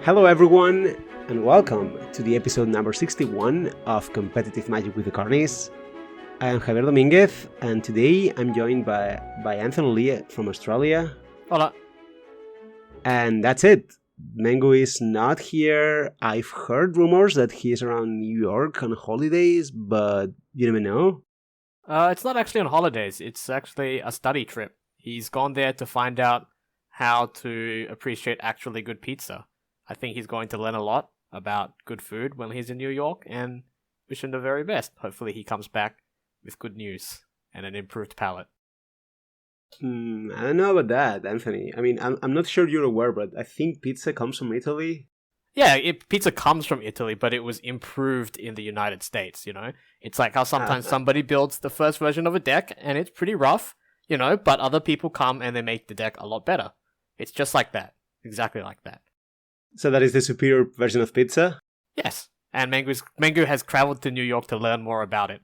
Hello everyone, and welcome to the episode number 61 of Competitive Magic with the Carnies. I am Javier Dominguez, and today I'm joined by Anthony Lee from Australia. Hola. And that's it. Mengu is not here. I've heard rumors that he is around New York on holidays, but you never know. It's not actually on holidays. It's actually a study trip. He's gone there to find out how to appreciate actually good pizza. I think he's going to learn a lot about good food when he's in New York, and wish him the very best. Hopefully he comes back with good news and an improved palate. I don't know about that, Anthony. I mean, I'm not sure you're aware, but I think pizza comes from Italy. Yeah, pizza comes from Italy, but it was improved in the United States, you know? It's like how sometimes somebody builds the first version of a deck, and it's pretty rough, you know, but other people come and they make the deck a lot better. It's just like that. Exactly like that. So that is the superior version of pizza? Yes, and Mengu has traveled to New York to learn more about it.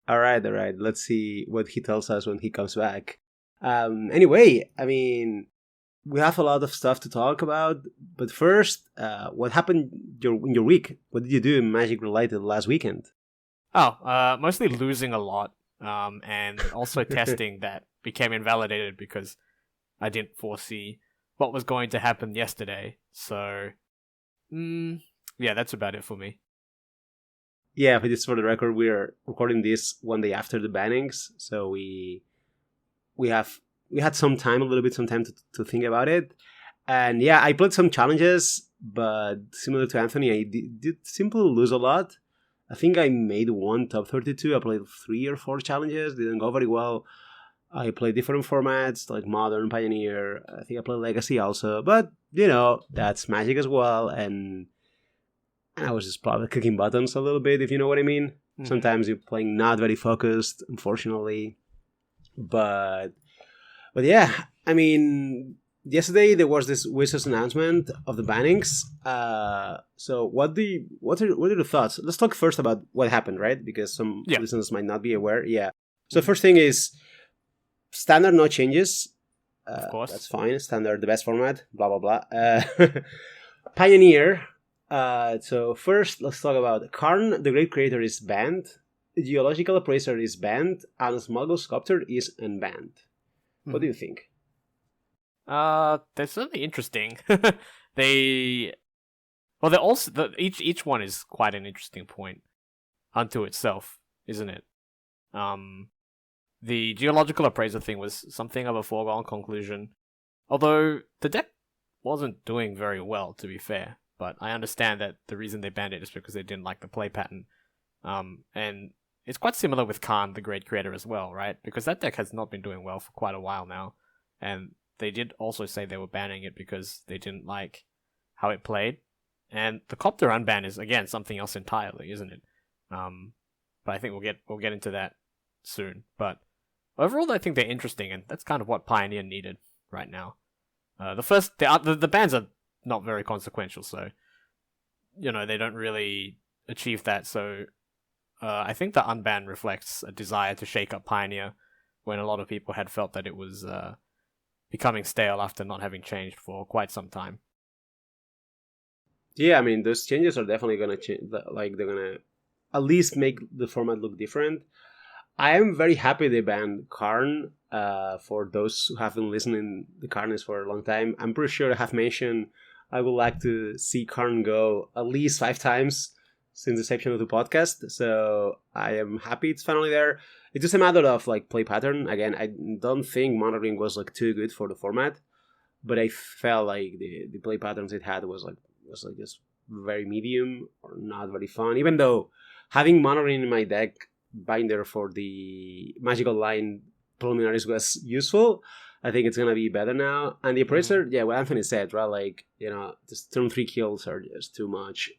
All right. Let's see what he tells us when he comes back. Anyway, I mean, we have a lot of stuff to talk about, but first, what happened in your week? What did you do in Magic related last weekend? Mostly losing a lot, and also testing that became invalidated because I didn't foresee what was going to happen yesterday. So, yeah, that's about it for me. Yeah, but just for the record, we're recording this one day after the bannings, so we had some time to think about it. And yeah, I played some challenges, but similar to Anthony, I did simply lose a lot. I think I made one top 32. I played 3 or 4 challenges, didn't go very well. I played different formats like Modern, Pioneer. I think I played Legacy also, but you know, that's Magic as well. And I was just probably clicking buttons a little bit, if you know what I mean. Sometimes you're playing not very focused, unfortunately. But yeah, I mean, yesterday there was this Wizards announcement of the bannings. So what are your thoughts? Let's talk first about what happened, right? Because some listeners might not be aware. Yeah. So the first thing is standard, no changes. Of course, that's fine. Standard, the best format. Blah blah blah. Pioneer. So first, let's talk about Karn, the Great Creator, is banned. Geological Appraiser is banned, and Smuggle Sculptor is unbanned. What do you think? They're certainly interesting. They're also each one is quite an interesting point unto itself, isn't it? The Geological Appraiser thing was something of a foregone conclusion, although the deck wasn't doing very well, to be fair. But I understand that the reason they banned it is because they didn't like the play pattern. And it's quite similar with Khan, the Great Creator, as well, right? Because that deck has not been doing well for quite a while now. And they did also say they were banning it because they didn't like how it played. And the Copter unban is, again, something else entirely, isn't it? But I think we'll get into that soon. But overall, I think they're interesting, and that's kind of what Pioneer needed right now. The bans are not very consequential, so you know they don't really achieve that. So I think the unban reflects a desire to shake up Pioneer when a lot of people had felt that it was becoming stale after not having changed for quite some time. Yeah, I mean those changes are definitely gonna change. Like they're gonna at least make the format look different. I am very happy they banned Karn. For those who have been listening to Karns for a long time, I'm pretty sure I have mentioned I would like to see Karn go at least 5 times since the inception of the podcast. So I am happy it's finally there. It's just a matter of like play pattern. Again, I don't think monitoring was like too good for the format, but I felt like the play patterns it had was just very medium or not very fun. Even though having monitoring in my deck binder for the magical line preliminaries was useful, I think it's gonna be better now. And the appraiser, yeah, what Anthony said, right? Like, you know, just turn 3 kills are just too much.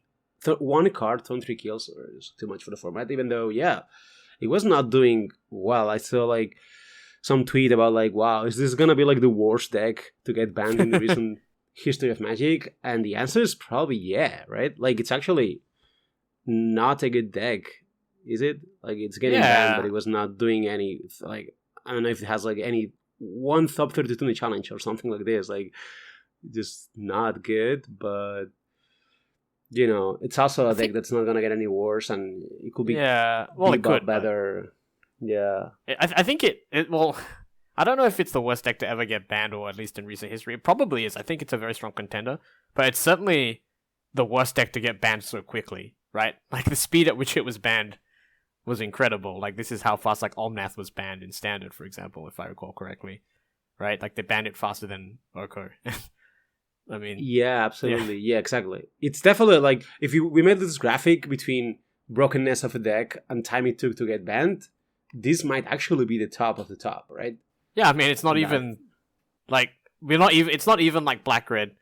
One card, turn 3 kills are just too much for the format. Even though, yeah, it was not doing well. I saw like some tweet about like, wow, is this gonna be like the worst deck to get banned in the recent history of Magic? And the answer is probably yeah, right? Like it's actually not a good deck, is it? Like it's getting banned, but it was not doing any like I don't know if it has like any one top 32 in the challenge or something like this. Like, just not good, but it's also a deck that's not gonna get any worse, and it could be well, it could, better. Yeah, I think well, I don't know if it's the worst deck to ever get banned, or at least in recent history. It probably is. I think it's a very strong contender, but it's certainly the worst deck to get banned so quickly, right? Like, the speed at which it was banned was incredible. Like, this is how fast, like, Omnath was banned in Standard, for example, if I recall correctly, right? Like, they banned it faster than Oko. I mean, yeah, absolutely. Yeah, exactly. It's definitely like, if we made this graphic between brokenness of a deck and time it took to get banned, this might actually be the top of the top, right? Yeah, I mean, it's not even like it's not even like Black Red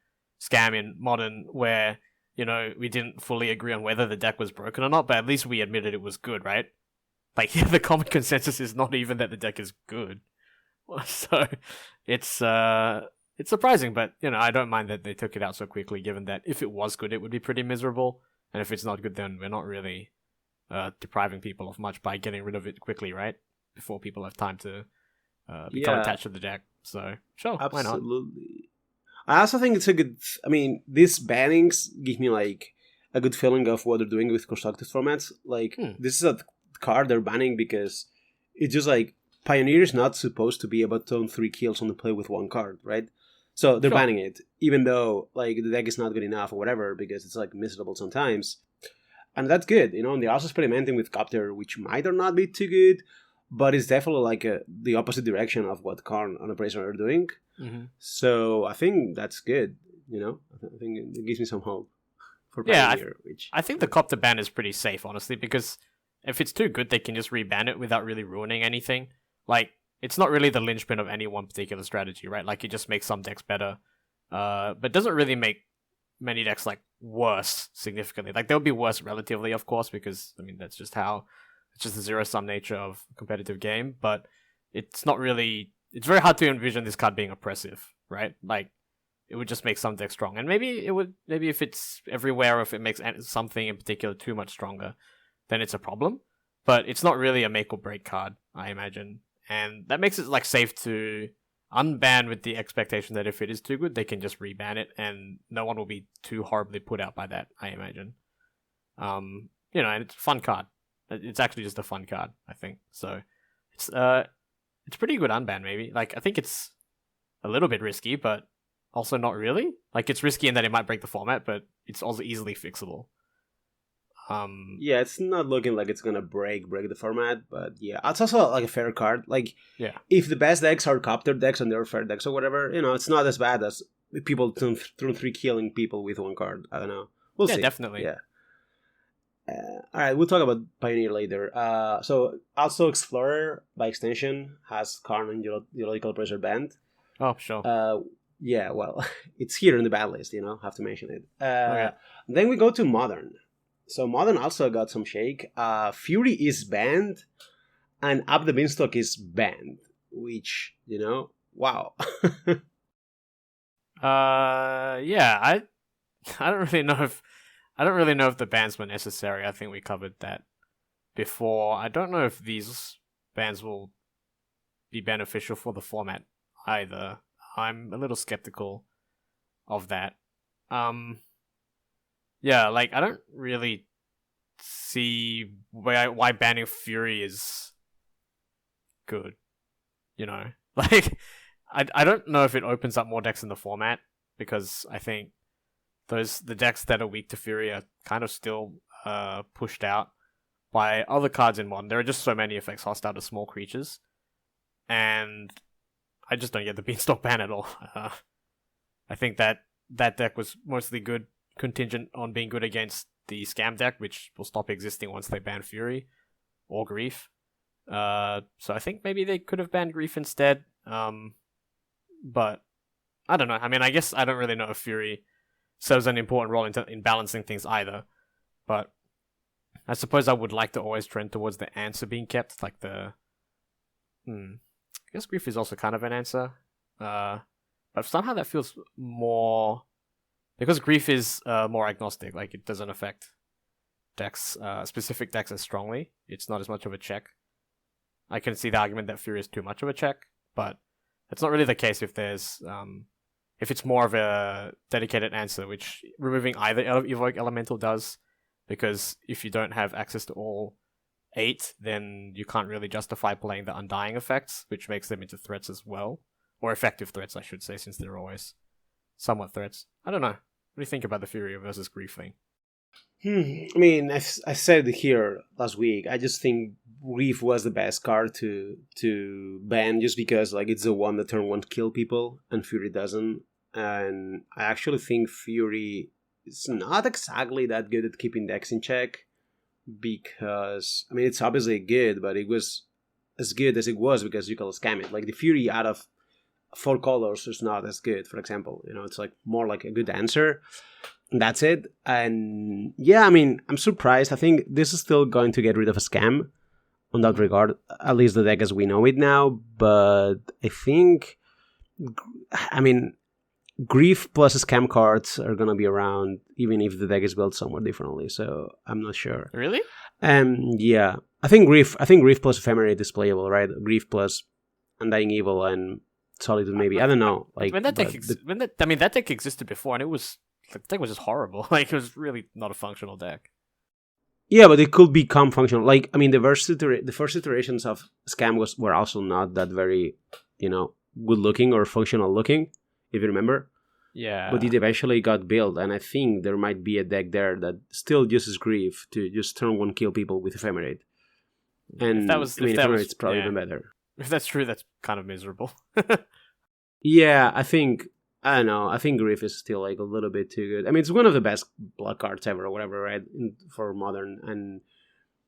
Scam in Modern, where we didn't fully agree on whether the deck was broken or not, but at least we admitted it was good, right? Like, the common consensus is not even that the deck is good. So it's surprising, but I don't mind that they took it out so quickly, given that if it was good, it would be pretty miserable, and if it's not good, then we're not really depriving people of much by getting rid of it quickly, right? Before people have time to become attached to the deck. So sure, absolutely. Why not? I also think it's a good. I mean, these bannings give me like a good feeling of what they're doing with constructed formats. Like, this is a card they're banning because it's just like Pioneer is not supposed to be able to turn 3 kills on the play with one card, right? So they're banning it, even though like the deck is not good enough or whatever, because it's like miserable sometimes. And that's good, and they're also experimenting with Copter, which might or not be too good, but it's definitely like the opposite direction of what Karn and Appraiser are doing. Mm-hmm. So I think that's good, I think it gives me some hope for Pioneer. I think the Copter ban is pretty safe, honestly, because if it's too good, they can just reban it without really ruining anything. Like, it's not really the linchpin of any one particular strategy, right? Like, it just makes some decks better, but doesn't really make many decks like worse significantly. Like, they'll be worse relatively, of course, because I mean that's just the zero-sum nature of a competitive game. But it's not really. It's very hard to envision this card being oppressive, right? Like, it would just make some decks strong, and maybe if it's everywhere, or if it makes something in particular too much stronger, then it's a problem. But it's not really a make or break card, I imagine. And that makes it like safe to unban with the expectation that if it is too good, they can just reban it, and no one will be too horribly put out by that, I imagine. And it's a fun card. It's actually just a fun card, I think. So it's pretty good unban, maybe. Like, I think it's a little bit risky, but also not really. Like, it's risky in that it might break the format, but it's also easily fixable. Yeah, it's not looking like it's gonna break the format, but yeah, it's also like a fair card. Like, if the best decks are Copter decks and they're fair decks or whatever, it's not as bad as people through 3 killing people with one card. I don't know. We'll see. Definitely. Yeah. All right, we'll talk about Pioneer later. So also Explorer by extension has Karn and Geological Pressure banned. Oh, sure. Yeah, well, it's here in the ban list. Have to mention it. Then we go to Modern. So Modern also got some shake. Fury is banned, and Up the Beanstalk is banned, which, wow. I don't really know if the bans were necessary. I think we covered that before. I don't know if these bans will be beneficial for the format either. I'm a little skeptical of that. Yeah, like, I don't really see why banning Fury is good. Like, I don't know if it opens up more decks in the format, because I think the decks that are weak to Fury are kind of still pushed out by other cards in Modern. There are just so many effects hostile to small creatures, and I just don't get the Beanstalk ban at all. I think that deck was mostly good, contingent on being good against the Scam deck, which will stop existing once they ban Fury or Grief. So I think maybe they could have banned Grief instead. But I don't know. I mean, I guess I don't really know if Fury serves an important role in balancing things either. But I suppose I would like to always trend towards the answer being kept, like the... I guess Grief is also kind of an answer. But somehow that feels more... Because Grief is more agnostic, like, it doesn't affect decks, specific decks as strongly. It's not as much of a check. I can see the argument that Fury is too much of a check, but it's not really the case if there's if it's more of a dedicated answer, which removing either evoke elemental does, because if you don't have access to all 8, then you can't really justify playing the undying effects, which makes them into threats as well, or effective threats, I should say, since they're always somewhat threats. I don't know. What do you think about the Fury versus Grief thing? I mean, I said here last week. I just think Reef was the best card to ban, just because like it's the one that turn 1 kill people and Fury doesn't. And I actually think Fury is not exactly that good at keeping decks in check, because I mean it's obviously good, but it was as good as it was because you can scam it. Like the Fury out of 4 colors is not as good, for example. It's like more like a good answer. That's it. And yeah, I mean, I'm surprised. I think this is still going to get rid of a scam on that regard, at least the deck as we know it now. But I think, I mean, Grief plus scam cards are going to be around, even if the deck is built somewhat differently. So I'm not sure. Really? Yeah. I think Grief plus Ephemerate is playable, right? Grief plus Undying Evil and Solitude, maybe. I don't know. Like when that deck that deck existed before, and it was the deck was just horrible. Like, it was really not a functional deck. Yeah, but it could become functional. Like, I mean, the first iterations of Scam were also not that very, good looking or functional looking, if you remember. Yeah. But it eventually got built, and I think there might be a deck there that still uses Grief to just turn 1 kill people with Ephemerate. And Ephemerate's probably even better. If that's true, that's kind of miserable. Yeah, I don't know. I think Grief is still like a little bit too good. I mean, it's one of the best blood cards ever or whatever, right? For Modern. And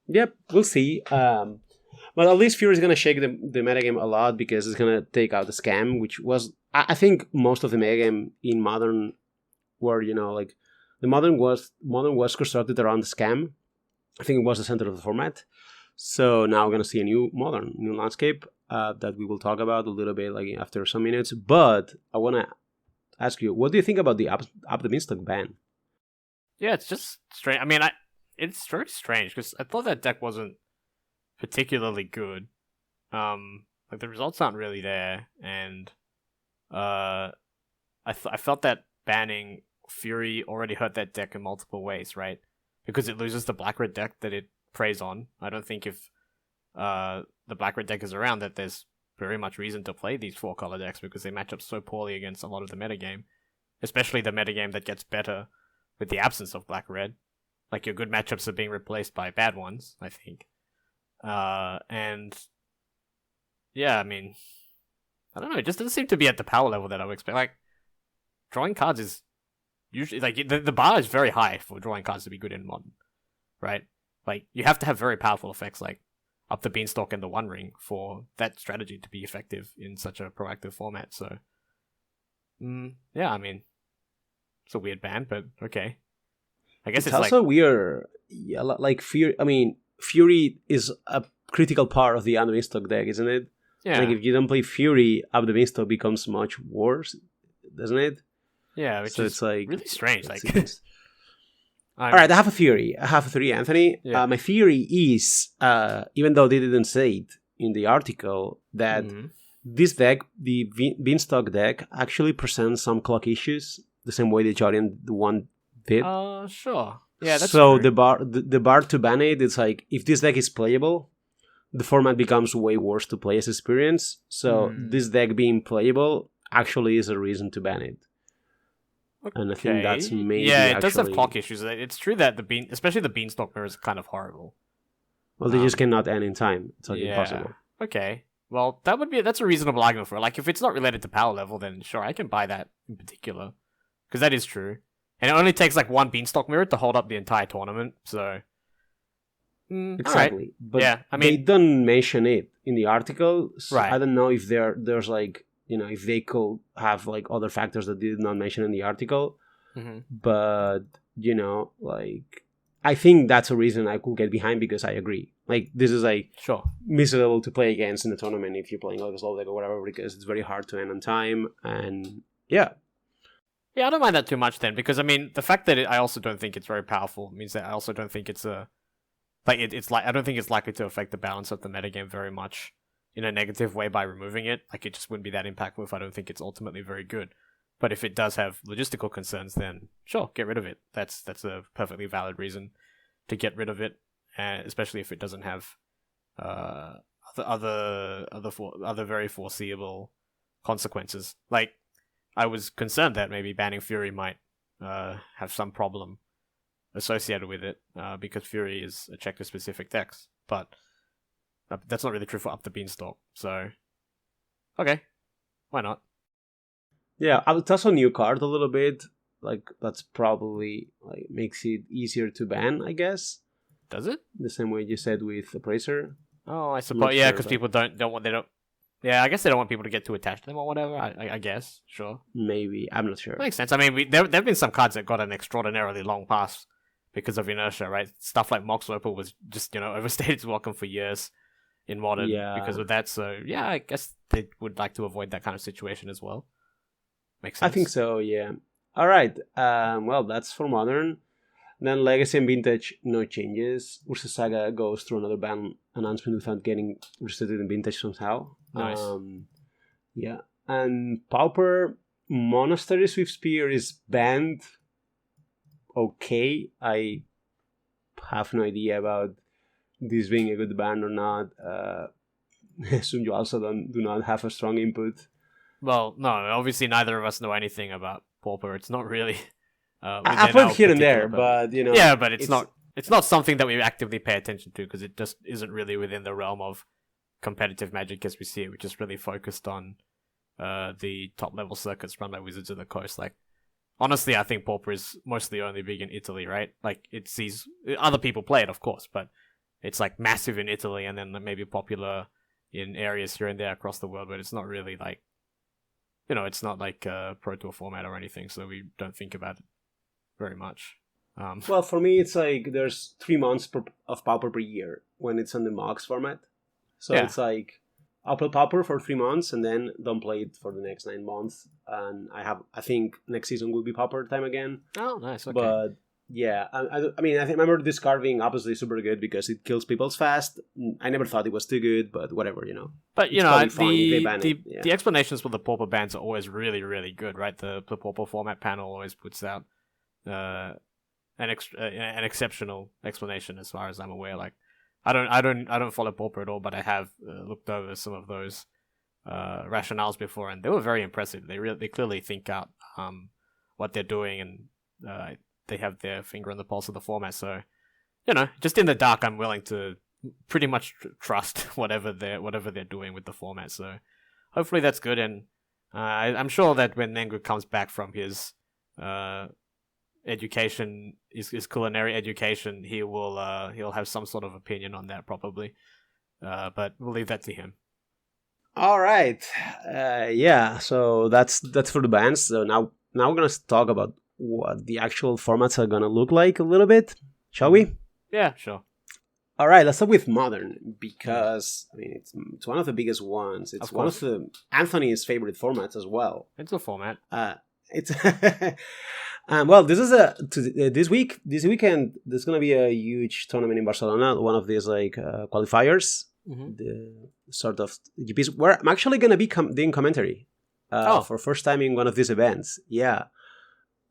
yep, we'll see. But at least Fury is going to shake the metagame a lot, because it's going to take out the scam, which was, I think most of the metagame in Modern were, like, the Modern was constructed around the scam. I think it was the center of the format. So now we're going to see a new landscape that we will talk about a little bit like after some minutes. But I want to ask you, what do you think about the up the Beanstalk ban? Yeah, it's just strange. I mean, it's very strange, because I thought that deck wasn't particularly good. Like, the results aren't really there, and I felt that banning Fury already hurt that deck in multiple ways, right? Because it loses the black-red deck that it preys on. I don't think if the black-red deck is around that there's very much reason to play these 4-color decks, because they match up so poorly against a lot of the metagame. Especially the metagame that gets better with the absence of black-red. Like, your good matchups are being replaced by bad ones, I think. And yeah, I mean, I don't know, it just doesn't seem to be at the power level that I would expect. Like, drawing cards is usually, like, the bar is very high for drawing cards to be good in Modern, right? Like, you have to have very powerful effects like Up the Beanstalk and the One Ring for that strategy to be effective in such a proactive format. So, yeah, I mean, it's a weird ban, but okay. I guess it's also like weird. Yeah, like Fury. I mean, Fury is a critical part of the Up the Beanstalk deck, isn't it? Yeah. Like, if you don't play Fury, Up the Beanstalk becomes much worse, doesn't it? Yeah, which is, it's like, really strange. Like, all right, I have a theory, Anthony. Yeah. My theory is, even though they didn't say it in the article, that this deck, the Beanstalk deck, actually presents some clock issues, the same way the Jorian one did. Sure. Yeah, that's so true. the bar to ban it, it's like, if this deck is playable, the format becomes way worse to play as experience. So this deck being playable actually is a reason to ban it. Okay. And I think that's maybe it does have clock issues. It's true that especially the Beanstalk mirror is kind of horrible. Well, they just cannot end in time. It's like impossible. Okay. Well, that's a reasonable argument for it. Like, if it's not related to power level, then sure, I can buy that in particular, because that is true. And it only takes like one Beanstalk mirror to hold up the entire tournament. So exactly. Right. But yeah, I mean, they don't mention it in the article. So right. I don't know if there's like, if they could have like other factors that they did not mention in the article. But like, I think that's a reason I could get behind, because I agree. Like, this is like miserable to play against in the tournament if you're playing like a slow deck or whatever, because it's very hard to end on time. And yeah, I don't mind that too much then, because I mean, the fact that I also don't think it's very powerful means that I also don't think it's the like it's like I don't think it's likely to affect the balance of the metagame very much in a negative way by removing it. Like it just wouldn't be that impactful if I don't think it's ultimately very good. But if it does have logistical concerns, then sure, get rid of it. That's a perfectly valid reason to get rid of it, especially if it doesn't have other very foreseeable consequences. Like I was concerned that maybe banning Fury might have some problem associated with it because Fury is a checker specific dex, but that's not really true for Up the Beanstalk. So okay, why not? Yeah, it's also a new card a little bit. Like that's probably like makes it easier to ban, I guess. Does it? The same way you said with Appraiser. Oh, I suppose. Yeah, because people don't want they don't. Yeah, I guess they don't want people to get too attached to them or whatever. I guess, sure. Maybe, I'm not sure. Makes sense. I mean, there have been some cards that got an extraordinarily long pass because of inertia, right? Stuff like Mox Opal was just overstayed its welcome for years in Modern because of that. So yeah, I guess they would like to avoid that kind of situation as well. Makes sense. I think so. Yeah. All right. Well, that's for Modern. Then Legacy and Vintage, no changes. Ursa Saga goes through another ban announcement without getting restricted in Vintage somehow. Nice. Yeah. And Pauper Monastery Swift Spear is banned. Okay. I have no idea about this being a good ban or not. Assume you also do not have a strong input. Well, no, obviously neither of us know anything about Pauper. It's not really... I've heard here and there, but yeah, but it's not something that we actively pay attention to because it just isn't really within the realm of competitive Magic as we see it. We're just really focused on the top level circuits run by Wizards of the Coast. Like, honestly, I think Pauper is mostly only big in Italy, right? Like, it sees other people play it, of course, but it's like massive in Italy and then maybe popular in areas here and there across the world, but it's not really like, it's not like a Pro Tour format or anything, so we don't think about it very much. Well, for me, it's like there's 3 months of Pauper per year when it's on the Mox format. So It's like I'll play Pauper for 3 months and then don't play it for the next 9 months. And I think next season will be Pauper time again. Oh, nice. Okay. But yeah, I mean, I remember this card being obviously super good because it kills people fast. I never thought it was too good, but whatever, But the explanations for the Pauper bans are always really, really good, right? The Pauper format panel always puts out an exceptional explanation, as far as I'm aware. Like, I don't follow Pauper at all, but I have looked over some of those rationales before, and they were very impressive. They clearly think out what they're doing, and they have their finger on the pulse of the format. So, just in the dark, I'm willing to pretty much trust whatever they're doing with the format. So, hopefully that's good, and I'm sure that when Mengu comes back from his education, his culinary education, he'll have some sort of opinion on that probably. But we'll leave that to him. All right. Yeah. So that's for the bans. So now we're gonna talk about what the actual formats are gonna look like a little bit. Shall we? Yeah, sure. All right. Let's start with Modern because I mean it's one of the biggest ones. It's one of the Anthony's favorite formats as well. It's a format. It's well, this is this weekend. There's gonna be a huge tournament in Barcelona. One of these like qualifiers, the sort of GPs. Where I'm actually gonna be doing commentary for first time in one of these events. Yeah,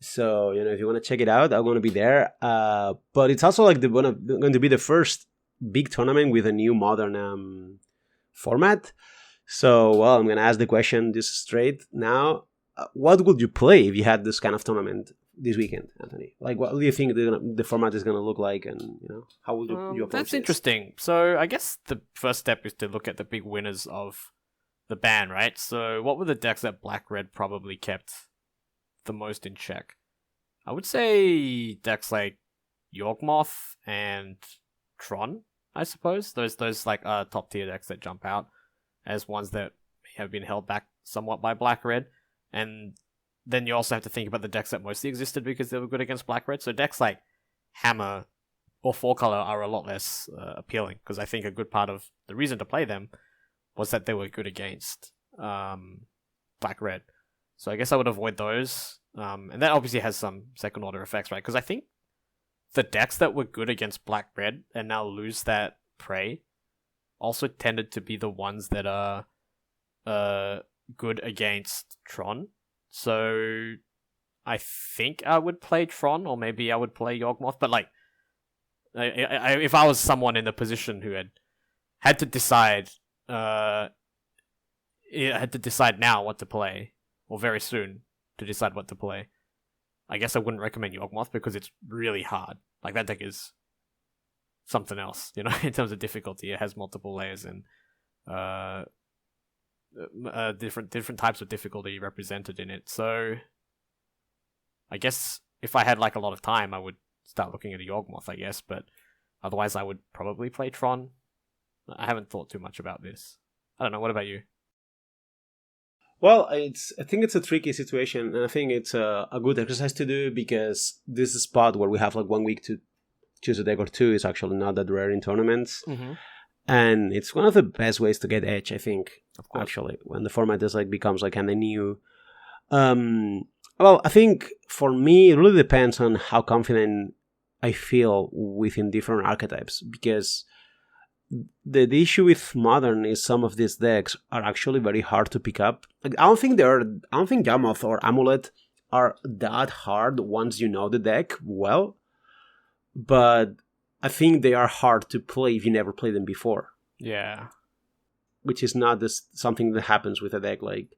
so if you want to check it out, I'm gonna be there. But it's also like going to be the first big tournament with a new Modern format. So well, I'm gonna ask the question just straight now. What would you play if you had this kind of tournament this weekend, Anthony? Like, what do you think the format is going to look like, and how would you approach That's this? interesting. So I guess the first step is to look at the big winners of the ban, right? So what were the decks that Black Red probably kept the most in check? I would say decks like Yawgmoth and Tron, I suppose. Those like top tier decks that jump out as ones that have been held back somewhat by Black Red. And then you also have to think about the decks that mostly existed because they were good against Black Red. So decks like Hammer or 4-color are a lot less appealing because I think a good part of the reason to play them was that they were good against Black Red. So I guess I would avoid those. And that obviously has some second order effects, right? Because I think the decks that were good against black-red and now lose that prey also tended to be the ones that are good against Tron. So I think I would play Tron, or maybe I would play Yawgmoth. But like, if I was someone in the position who had to decide, had to decide now what to play, or very soon to decide what to play, I guess I wouldn't recommend Yawgmoth because it's really hard. Like, that deck is something else, you know, in terms of difficulty. It has multiple layers and different types of difficulty represented in it. So I guess if I had like a lot of time, I would start looking at a Yawgmoth, I guess. But otherwise, I would probably play Tron. I haven't thought too much about this. I don't know. What about you? Well, I think it's a tricky situation, and I think it's a good exercise to do because this spot where we have like 1 week to choose a deck or two is actually not that rare in tournaments. Mm-hmm. And it's one of the best ways to get edge, I think, Of course. actually, when the format is like becomes like kind of new. Well, I think for me, it really depends on how confident I feel within different archetypes, because the issue with Modern is some of these decks are actually very hard to pick up. Like, I don't think Yawgmoth or Amulet are that hard once you know the deck well, but I think they are hard to play if you never played them before. Yeah. Which is not something that happens with a deck like,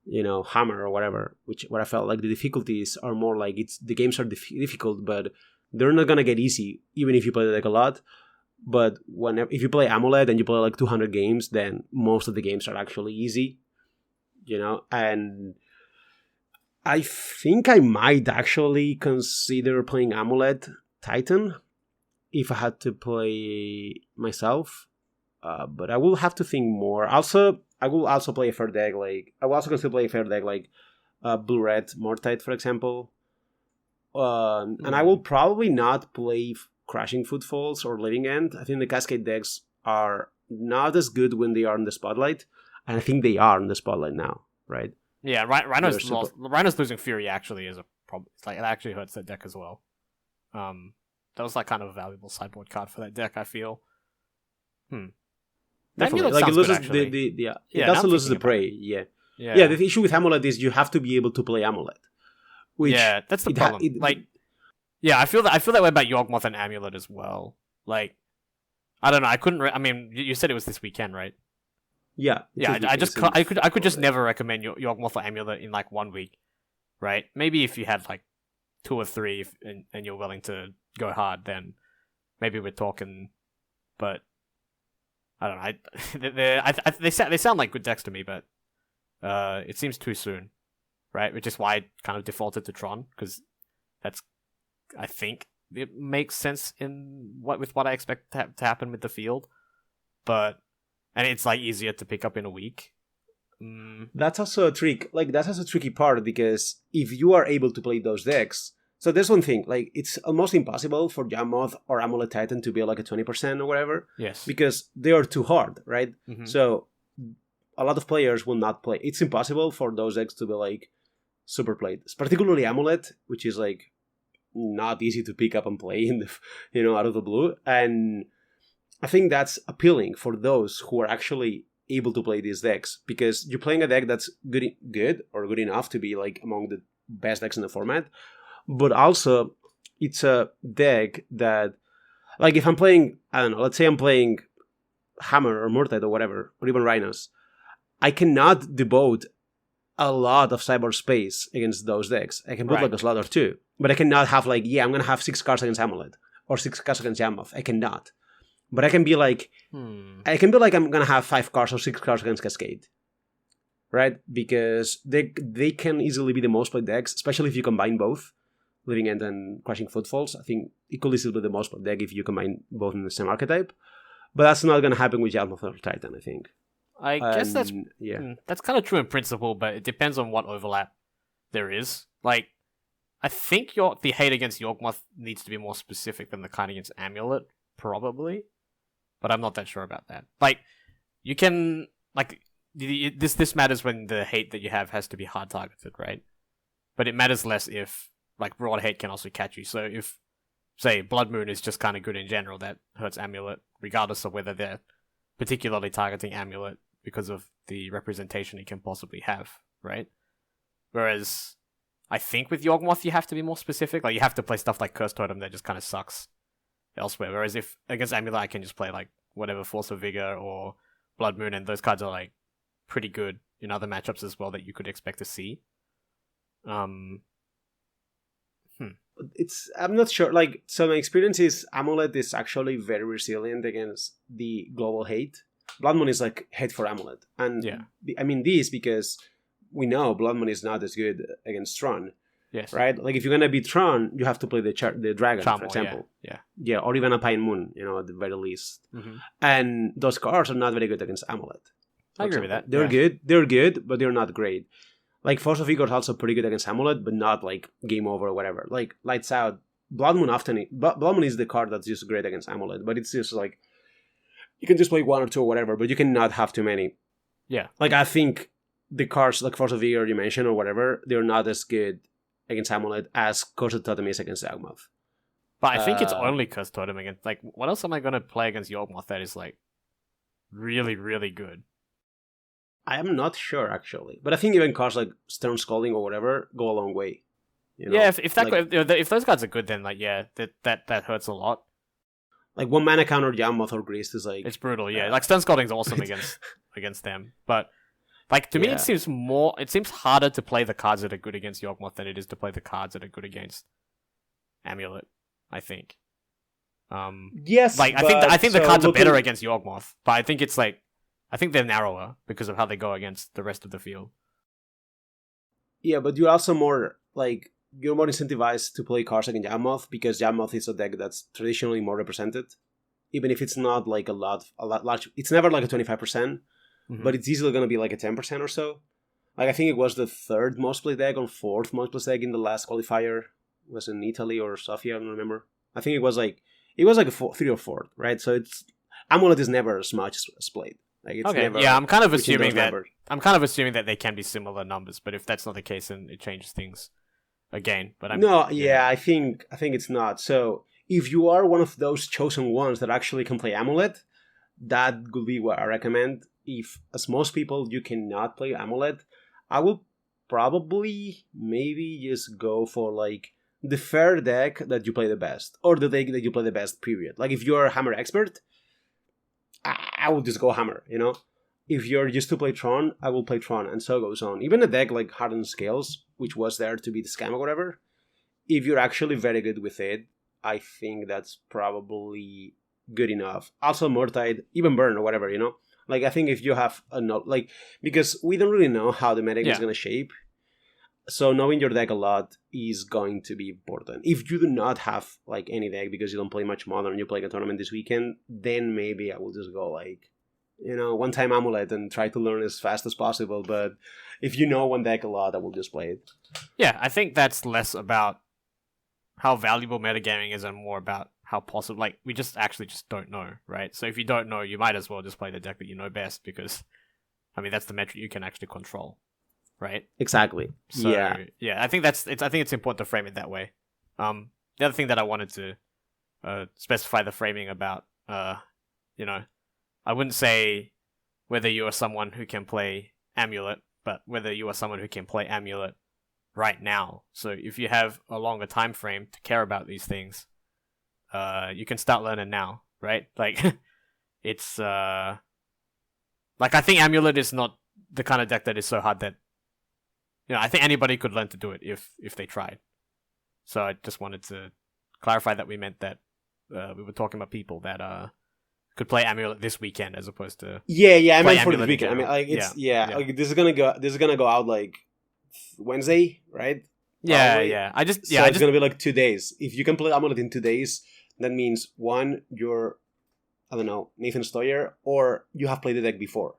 you know, Hammer or whatever. Where I felt like the difficulties are more like the games are difficult, but they're not gonna get easy even if you play the deck a lot. But if you play Amulet and you play like 200 games, then most of the games are actually easy, you know. And I think I might actually consider playing Amulet Titan if I had to play myself. But I will have to think more. Also, I will also play a fair deck like Blue Red Mortite, for example. And I will probably not play Crashing Footfalls or Living End. I think the Cascade decks are not as good when they are in the spotlight, and I think they are in the spotlight now, right? Yeah, Rhino's losing Fury actually is a problem. It's like, it actually hurts that deck as well. That was like kind of a valuable sideboard card for that deck, I feel. Definitely. Like, it loses it also loses the prey. Yeah. The issue with Amulet is you have to be able to play Amulet. Which that's the problem. I feel that way about Yawgmoth and Amulet as well. Like, I don't know. I couldn't. I mean, you said it was this weekend, right? Yeah. I could just never recommend Yawgmoth or Amulet in like 1 week, right? Maybe if you had like 2 or 3 and you're willing to go hard, then maybe we're talking. But I don't know. They sound like good decks to me, but it seems too soon, right? Which is why I kind of defaulted to Tron, because I think it makes sense with what I expect to happen with the field, and it's like easier to pick up in a week. That's also a trick. Like, that's also a tricky part, because if you are able to play those decks, so there's one thing, like, it's almost impossible for Yawgmoth or Amulet Titan to be like a 20% or whatever. Yes, because they are too hard, right? Mm-hmm. So a lot of players will not play. It's impossible for those decks to be like super played, particularly Amulet, which is like not easy to pick up and play in the, out of the blue. And I think that's appealing for those who are actually able to play these decks, because you're playing a deck that's good or good enough to be like among the best decks in the format, but also it's a deck that, like, if I'm playing, I don't know, let's say I'm playing Hammer or Murtide or whatever, or even Rhinos, I cannot devote a lot of cyber space against those decks. I can put like a slot or two, but I cannot have like, I'm going to have 6 cards against Amulet or 6 cards against Yawgmoth. I cannot. But I can be like, I'm going to have 5 cards or 6 cards against Cascade. Right? Because they can easily be the most played decks, especially if you combine both, Living End and Crashing Footfalls. I think it could easily be the most played deck if you combine both in the same archetype. But that's not going to happen with Yawgmoth or Titan, I think. I guess that's kind of true in principle, but it depends on what overlap there is. Like, I think the hate against Yawgmoth needs to be more specific than the kind against Amulet, probably. But I'm not that sure about that. Like, you can, like, this matters when the hate that you have has to be hard targeted, right? But it matters less if, like, broad hate can also catch you. So if say Blood Moon is just kind of good in general, that hurts Amulet, regardless of whether they're particularly targeting Amulet because of the representation it can possibly have, right? Whereas I think with Yawgmoth you have to be more specific. Like, you have to play stuff like Curse Totem that just kind of sucks elsewhere. Whereas if against Amulet I can just play like whatever Force of Vigor or Blood Moon, and those cards are like pretty good in other matchups as well that you could expect to see. I'm not sure. Like, so my experience is Amulet is actually very resilient against the global hate. Blood Moon is like hate for Amulet, and I mean this because we know Blood Moon is not as good against Tron. Yes. Right. Like, if you're gonna beat Tron, you have to play the dragon, Charmel, for example. Yeah. Or even a Pine Moon. At the very least. Mm-hmm. And those cards are not very good against Amulet. I agree with that. They're good. They're good, but they're not great. Like, Force of Vigor is also pretty good against Amulet, but not like game over or whatever. Like, Lights Out. Blood Moon Blood Moon is the card that's just great against Amulet, but it's just like you can just play one or two or whatever, but you cannot have too many. Yeah. Like, I think the cards like Force of Vigor you mentioned or whatever, they're not as good against Amulet as Cursed Totem is against Yawgmoth. But I think it's only Cursed Totem against... Like, what else am I going to play against Yawgmoth that is, like, really, really good? I am not sure, actually. But I think even cards like Stern Scalding or whatever go a long way. Yeah, if those cards are good, then, like, yeah, that hurts a lot. Like, 1 mana counter Yawgmoth or Grist is like... It's brutal, yeah. Like, Stern Scalding's awesome against them. But... Like, to me, it seems harder to play the cards that are good against Yawgmoth than it is to play the cards that are good against Amulet, I think. Yes, like, I think the cards are better against Yawgmoth, but I think it's like, I think they're narrower because of how they go against the rest of the field. Yeah, but you're also more, like, you're more incentivized to play cards against Yawgmoth because Yawgmoth is a deck that's traditionally more represented. Even if it's not, like, a lot large, it's never like a 25%. Mm-hmm. But it's easily going to be like a 10% or so. Like, I think it was the 3rd most played deck or 4th most played deck in the last qualifier. It was in Italy or Sofia, I don't remember. I think it was like a 3 or 4th, right? So it's Amulet is never as much as played. Like, it's okay, never yeah, I'm kind of assuming that they can be similar numbers, but if that's not the case, then it changes things again. But I think it's not. So if you are one of those chosen ones that actually can play Amulet, that would be what I recommend. If, as most people, you cannot play Amulet, I will probably maybe just go for, like, the fair deck that you play the best, or the deck that you play the best, period. Like, if you're a Hammer expert, I will just go Hammer, If you're used to play Tron, I will play Tron, and so goes on. Even a deck like Hardened Scales, which was there to be the scam or whatever, if you're actually very good with it, I think that's probably good enough. Also, Murtide, even Burn or whatever, Like, I think if you have because we don't really know how the meta is going to shape. So knowing your deck a lot is going to be important. If you do not have, like, any deck because you don't play much Modern, you play a tournament this weekend, then maybe I will just go, like, one-time Amulet and try to learn as fast as possible. But if you know one deck a lot, I will just play it. Yeah, I think that's less about how valuable metagaming is and more about how possible, like, we just don't know, right? So if you don't know, you might as well just play the deck that you know best because, I mean, that's the metric you can actually control, right? Exactly. So, yeah, I think it's important to frame it that way. The other thing that I wanted to specify the framing about, I wouldn't say whether you are someone who can play Amulet, but whether you are someone who can play Amulet right now. So if you have a longer time frame to care about these things, you can start learning now, right? Like, it's like, I think Amulet is not the kind of deck that is so hard that, I think anybody could learn to do it if they tried. So I just wanted to clarify that we meant that we were talking about people that could play Amulet this weekend as opposed to I meant for the weekend. I mean, like, it's like, this is gonna go out like Wednesday, right? Yeah. It's gonna be like 2 days. If you can play Amulet in 2 days, that means one, you're, I don't know, Nathan Stoyer, or you have played the deck before.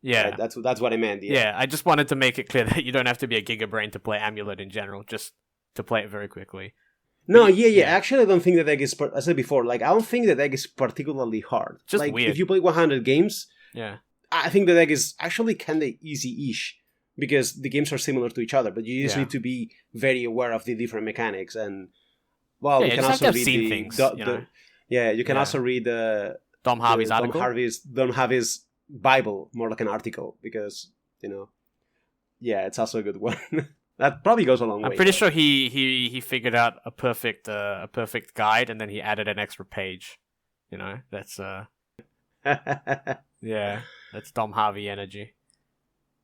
Yeah, right? That's what I meant. Yeah, I just wanted to make it clear that you don't have to be a gigabrain to play Amulet in general, just to play it very quickly. No, yeah. Actually, I don't think the deck is. I said before, like, I don't think the deck is particularly hard. Just like, weird. If you play 100 games, yeah, I think the deck is actually kind of easy-ish because the games are similar to each other, but you just need to be very aware of the different mechanics and, Well, Yeah, you you can just have to also have read seen the, things, the, you know. the yeah, you can Yeah. also read Dom Harvey's Tom article. Harvey's Bible, more like an article, because yeah, it's also a good one. That probably goes a long I'm way. pretty sure he figured out a perfect guide, and then he added an extra page. You know, that's yeah, that's Dom Harvey energy.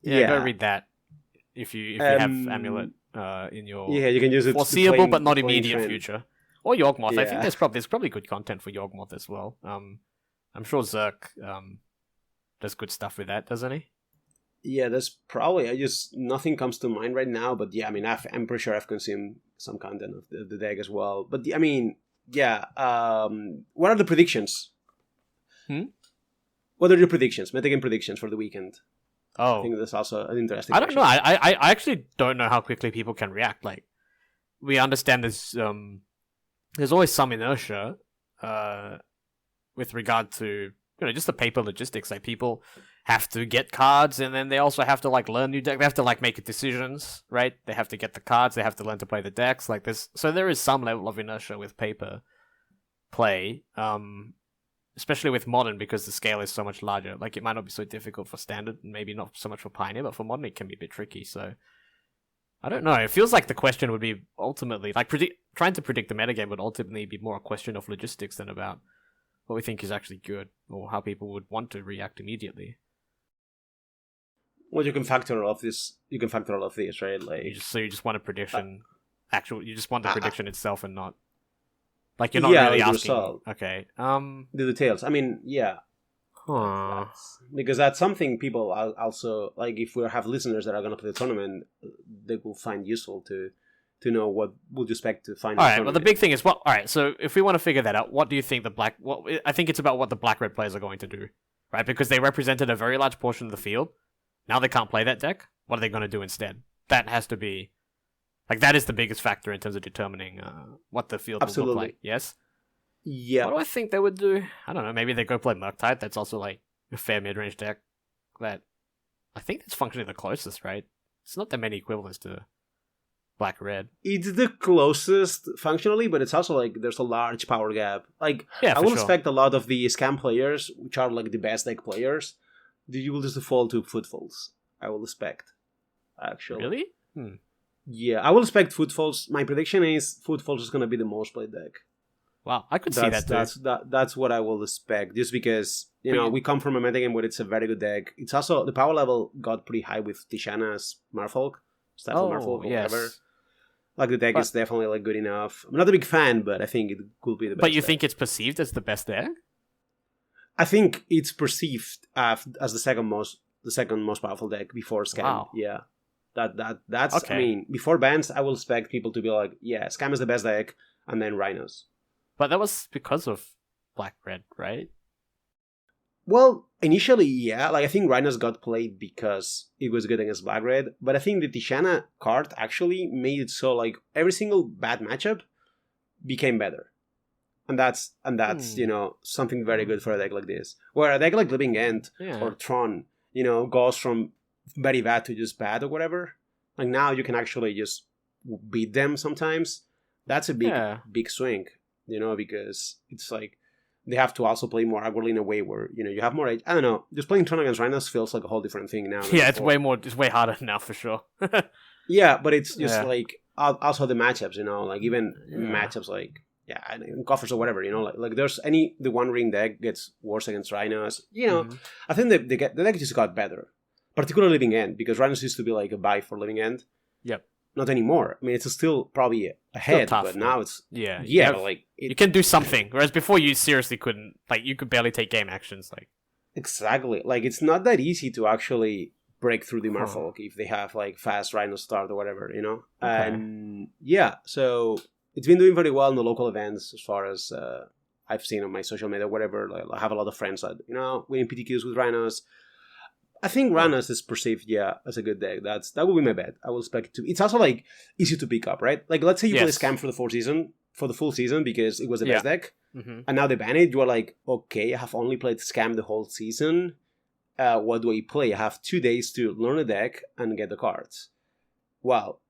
Yeah, go Yeah. read that if you have Amulet in Yeah, your you can use it to foreseeable but not playing immediate trend. future. Or Yawgmoth. I think Yeah. there's probably good content for Yawgmoth as well. I'm sure Zerk does good stuff with that, doesn't he? Yeah, that's probably. Nothing comes to mind right now, but yeah, I mean, I'm pretty sure I've consumed some content of the deck as well. But I mean, yeah. What are the predictions? What are your predictions? Metagame predictions for the weekend? I Oh, think that's also an interesting I don't question. know. I actually don't know how quickly people can react. Like, we understand there's always some inertia with regard to just the paper logistics. Like, people have to get cards, and then they also have to like learn new deck. They have to like make decisions, right? They have to get the cards. They have to learn to play the decks. Like this, so there is some level of inertia with paper play. Especially with Modern, because the scale is so much larger. Like, it might not be so difficult for Standard, and maybe not so much for Pioneer, but for Modern it can be a bit tricky. So I don't know. It feels like the question would be ultimately like trying to predict the metagame would ultimately be more a question of logistics than about what we think is actually good or how people would want to react immediately. Well, you can factor all of this. You can factor all of this, right? Like, you just want a prediction. You just want the prediction itself, and not like you're not yeah, really like the asking. result. Okay. The details. I mean, yeah. Because that's something people also like. If we have listeners that are going to play the tournament, they will find useful to know what would you expect to find. All right. Well, the big thing is what. All right. So if we want to figure that out, what do you think the black? What I think it's about what the black-red players are going to do, right? Because they represented a very large portion of the field. Now they can't play that deck. What are they going to do instead? That has to be like that is the biggest factor in terms of determining what the field will look like. Yes. Yeah. What do I think they would do? I don't know. Maybe they go play Murktide. That's also like a fair mid-range deck. That I think it's functionally the closest, right? It's not that many equivalents to black-red. It's the closest functionally, but it's also like there's a large power gap. Like, yeah, I will expect a lot of the scam players, which are like the best deck players, you will just default to Footfalls. I will expect, actually. Really? Yeah, I will expect Footfalls. My prediction is Footfalls is going to be the most played deck. Wow, I could see that too. That's what I will expect, just because we come from a metagame where it's a very good deck. It's also the power level got pretty high with Tishana's Merfolk, Merfolk, or whatever. Like, the deck is definitely like good enough. I'm not a big fan, but I think it could be the best. But you think it's perceived as the best deck? I think it's perceived as the second most powerful deck before Scam. Wow. Yeah, that's okay. I mean, before bans, I will expect people to be like, yeah, Scam is the best deck, and then Rhinos. But that was because of black-red, right? Well, initially, yeah. Like, I think Rhinos got played because it was good against black-red, but I think the Tishana card actually made it so, like, every single bad matchup became better. And that's something very good for a deck like this. Where a deck like Living End or Tron, goes from very bad to just bad or whatever. Like, now you can actually just beat them sometimes. That's a big swing. Because it's like they have to also play more aggressively in a way where you have more edge. I don't know. Just playing Tron against Rhinos feels like a whole different thing now. Yeah, it's way harder now for sure. Yeah, but it's just like also the matchups. Like even matchups like Coffers or whatever. Like there's the One Ring deck gets worse against Rhinos. I think the deck just got better, particularly Living End, because Rhinos used to be like a buy for Living End. Yep. Not anymore. I mean, it's still probably ahead, tough, but now it's you can do something, whereas before you seriously couldn't. Like, you could barely take game actions. Like, exactly. Like, it's not that easy to actually break through the Merfolk if they have like fast Rhino start or whatever, Okay. And so it's been doing very well in the local events as far as I've seen on my social media, whatever. Like, I have a lot of friends that winning PTQs with Rhinos. I think Rhinos is perceived, as a good deck. That would be my bet. I will expect it to. It's also like easy to pick up, right? Like, let's say you play Scam for the full season because it was the best deck, and now they ban it. You are like, okay, I have only played Scam the whole season. What do I play? I have 2 days to learn a deck and get the cards. Well,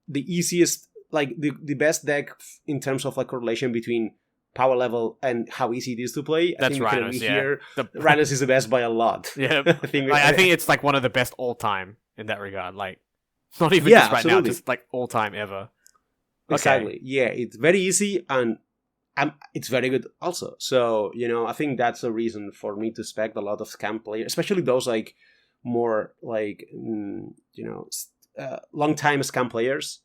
the easiest like the best deck in terms of like correlation between power level and how easy it is to play. That's I think we can Rhinos, agree yeah. here. Rhinos is the best by a lot. Yeah, I think I think it's like one of the best all time in that regard. Like, not even just right now, absolutely. just like all time ever. Exactly. Yeah, it's very easy and it's very good also. So, I think that's a reason for me to expect a lot of scam players, especially those like more like, long time scam players,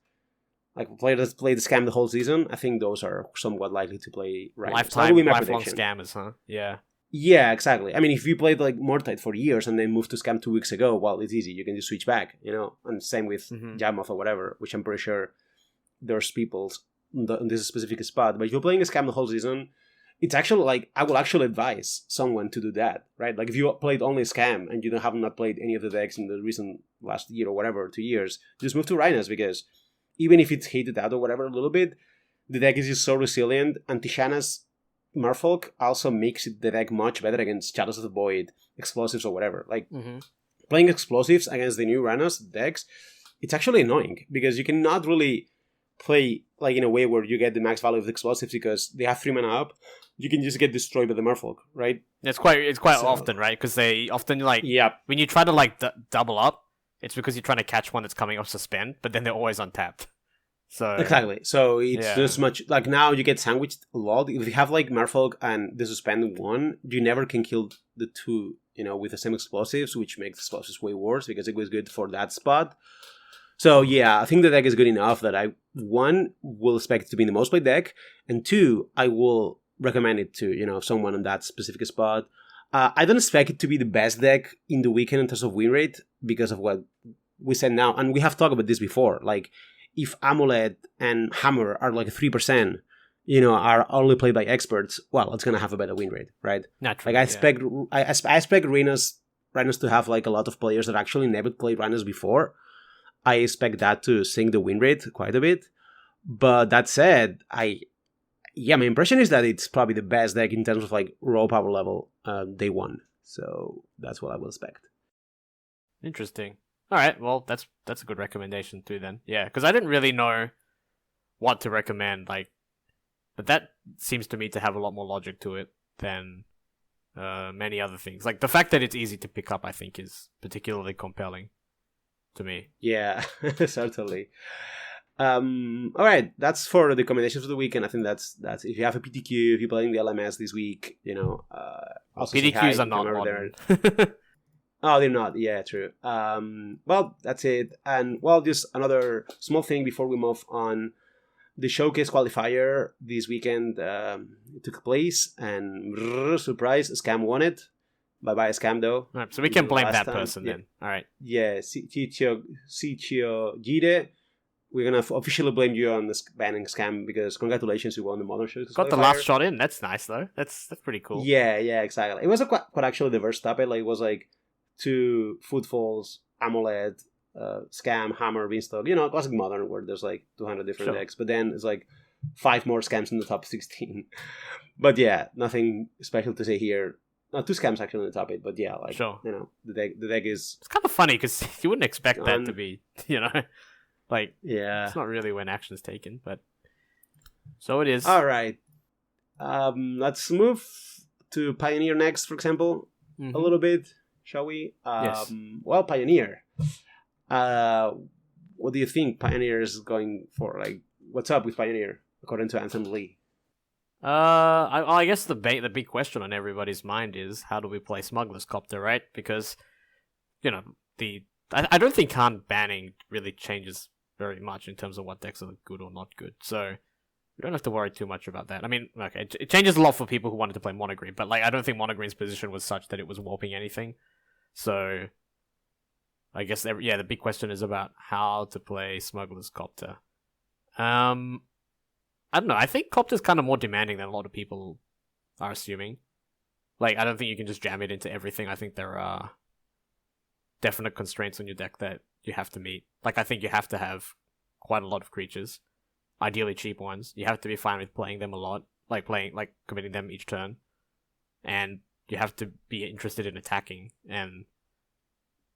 like players that play the scam the whole season. I think those are somewhat likely to play right. So that will be my Lifelong prediction. scammers, huh? Yeah. Yeah, exactly. I mean, if you played like Mortite for years and then moved to Scam 2 weeks ago, well, it's easy. You can just switch back, And same with Jamoth or whatever, which I'm pretty sure there's people in this specific spot. But if you're playing a Scam the whole season, it's actually like, I will actually advise someone to do that, right? Like if you played only Scam and you have not played any of the decks in the recent last year or whatever, 2 years, just move to Rhinos, because even if it's hated out or whatever a little bit, the deck is just so resilient, and Tishana's Merfolk also makes the deck much better against Shadows of the Void, explosives or whatever. Like playing explosives against the new Rhinos decks, it's actually annoying because you cannot really play like in a way where you get the max value of the explosives because they have 3 mana up. You can just get destroyed by the Merfolk, right? It's quite often, right? Because they often like when you try to like double up, it's because you're trying to catch one that's coming off suspend, but then they're always untapped. So exactly. So it's just much like now you get sandwiched a lot. If you have like Merfolk and the suspend one, you never can kill the two, with the same explosives, which makes the explosives way worse because it was good for that spot. So I think the deck is good enough that I, one, will expect it to be in the most played deck, and two, I will recommend it to, someone on that specific spot. I don't expect it to be the best deck in the weekend in terms of win rate because of what we said now, and we have talked about this before, like if Amulet and Hammer are like 3%, are only played by experts, well, it's gonna have a better win rate, right? Naturally, like I expect Rhinos to have like a lot of players that actually never played Rhinos before. I expect that to sink the win rate quite a bit. But that said, my impression is that it's probably the best deck in terms of like raw power level day one. So that's what I will expect. Interesting. All right, well, that's a good recommendation too then. Yeah, because I didn't really know what to recommend, like, but that seems to me to have a lot more logic to it than many other things. Like the fact that it's easy to pick up, I think, is particularly compelling to me. Yeah, certainly. All right, that's for the recommendations for the weekend. I think that's if you have a PTQ, if you're playing the LMS this week, also PTQs are not modern. Oh, they're not. Yeah, true. Well, that's it. And well, just another small thing before we move on. The showcase qualifier this weekend took place, and surprise, Scam won it. Bye-bye, Scam, though. All right, so we can blame that person then. All right. Yeah, Sichio Gide. We're going to officially blame you on this banning Scam because congratulations, you won the Modern Showcase Got qualifier. the last shot in. That's nice, though. That's pretty cool. Yeah, exactly. It was a quite actually diverse topic. Like, it was like 2 Footfalls, Amulet, Scam, Hammer, Beanstalk, classic Modern where there's like 200 different decks, but then it's like 5 more Scams in the top 16. But yeah, nothing special to say here. 2 Scams actually in the top 8, but yeah, like, the deck is... It's kind of funny because you wouldn't expect that to be, like, it's not really when action's taken, but so it is. All right. Let's move to Pioneer next, for example, a little bit. Shall we? Yes. Well, Pioneer. What do you think Pioneer is going for? Like, what's up with Pioneer, according to Anthony Lee? I guess the big question on everybody's mind is how do we play Smuggler's Copter, right? Because, I don't think Khan banning really changes very much in terms of what decks are good or not good. So we don't have to worry too much about that. I mean, okay, it changes a lot for people who wanted to play Monogreen, but like I don't think Monogreen's position was such that it was warping anything. So I guess the big question is about how to play Smuggler's Copter. I don't know. I think Copter's kind of more demanding than a lot of people are assuming. Like, I don't think you can just jam it into everything. I think there are definite constraints on your deck that you have to meet. Like, I think you have to have quite a lot of creatures, ideally cheap ones. You have to be fine with playing them a lot, like committing them each turn, and you have to be interested in attacking. And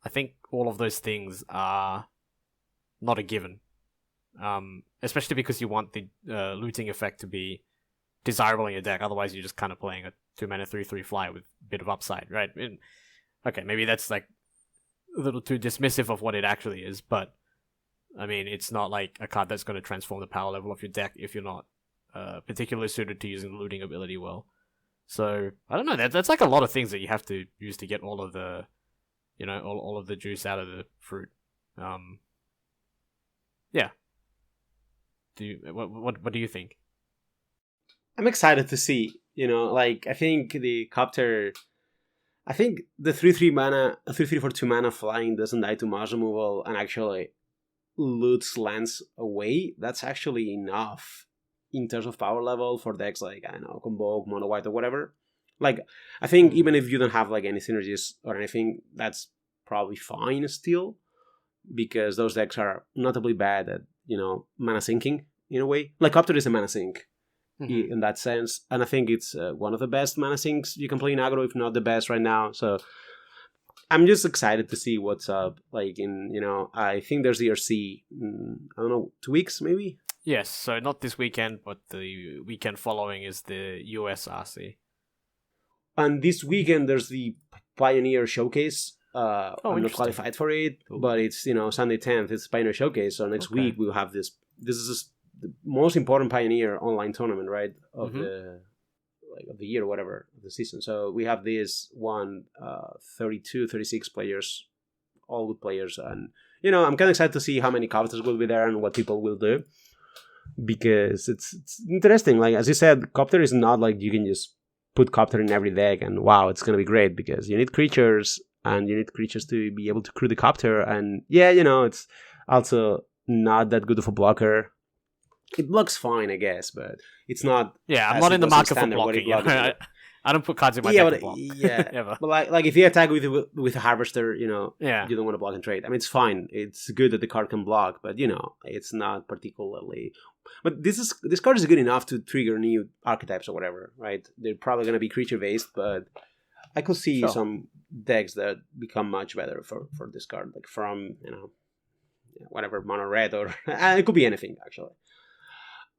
I think all of those things are not a given Especially because you want the looting effect to be desirable in your deck. Otherwise, you're just kind of playing a 2-mana 3/3 fly with a bit of upside, right? Okay, maybe that's like a little too dismissive of what it actually is, but I mean, it's not like a card that's going to transform the power level of your deck if you're not particularly suited to using the looting ability well. So I don't know. That's like a lot of things that you have to use to get all of the, all of the juice out of the fruit. Yeah. What do you think? I'm excited to see. I think the Copter. I think the 3/3 mana, 3/3 for 2 mana flying doesn't die to Mars removal and actually loots lands away. That's actually enough in terms of power level for decks like, I don't know, Convoke, Mono White, or whatever. Like, I think even if you don't have like any synergies or anything, that's probably fine still, because those decks are notably bad at, mana sinking in a way. Like, Copter is a mana sink. In that sense, and I think it's one of the best mana sinks you can play in aggro, if not the best right now. So I'm just excited to see what's up. Like, I think there's ERC, I don't know, 2 weeks maybe. Yes, so not this weekend, but the weekend following is the US RC. And this weekend there's the Pioneer Showcase. I'm not qualified for it, but it's Sunday 10th. It's Pioneer Showcase. So next week we'll have this. This is the most important Pioneer online tournament, right, of the year or whatever, of the season. So we have this one, 32, 36 players, all good players, and I'm kind of excited to see how many Copters will be there and what people will do, because it's interesting. Like, as you said, Copter is not like you can just put Copter in every deck and wow, it's gonna be great, because you need creatures, and you need creatures to be able to crew the Copter, and it's also not that good of a blocker. It blocks fine, I guess, but it's not. Yeah, I'm not in the market for blocking. I don't put cards in my deck to block. Yeah, ever. But like if you attack with a Harvester, you don't want to block and trade. I mean, it's fine. It's good that the card can block, but it's not particularly. But this card is good enough to trigger new archetypes or whatever, right? They're probably going to be creature based, but I could see some decks that become much better for this card, like from whatever, mono red, or it could be anything actually.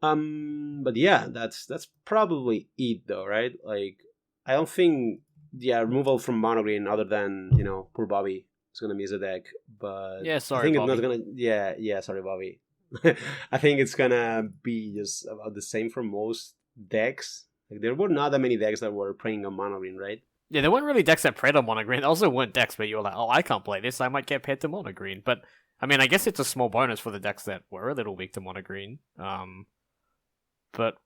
But yeah, that's probably it though, right? Like, I don't think removal from mono green, other than poor Bobby, is gonna miss a deck. But yeah, sorry, I think Bobby. It's not gonna. Yeah, sorry, Bobby. I think it's gonna be just about the same for most decks. Like, there were not that many decks that were playing on mono green, right? Yeah, there weren't really decks that preyed on mono green. There also weren't decks where you were like, oh, I can't play this, I might get paired to mono green. But I mean, I guess it's a small bonus for the decks that were a little weak to mono green. But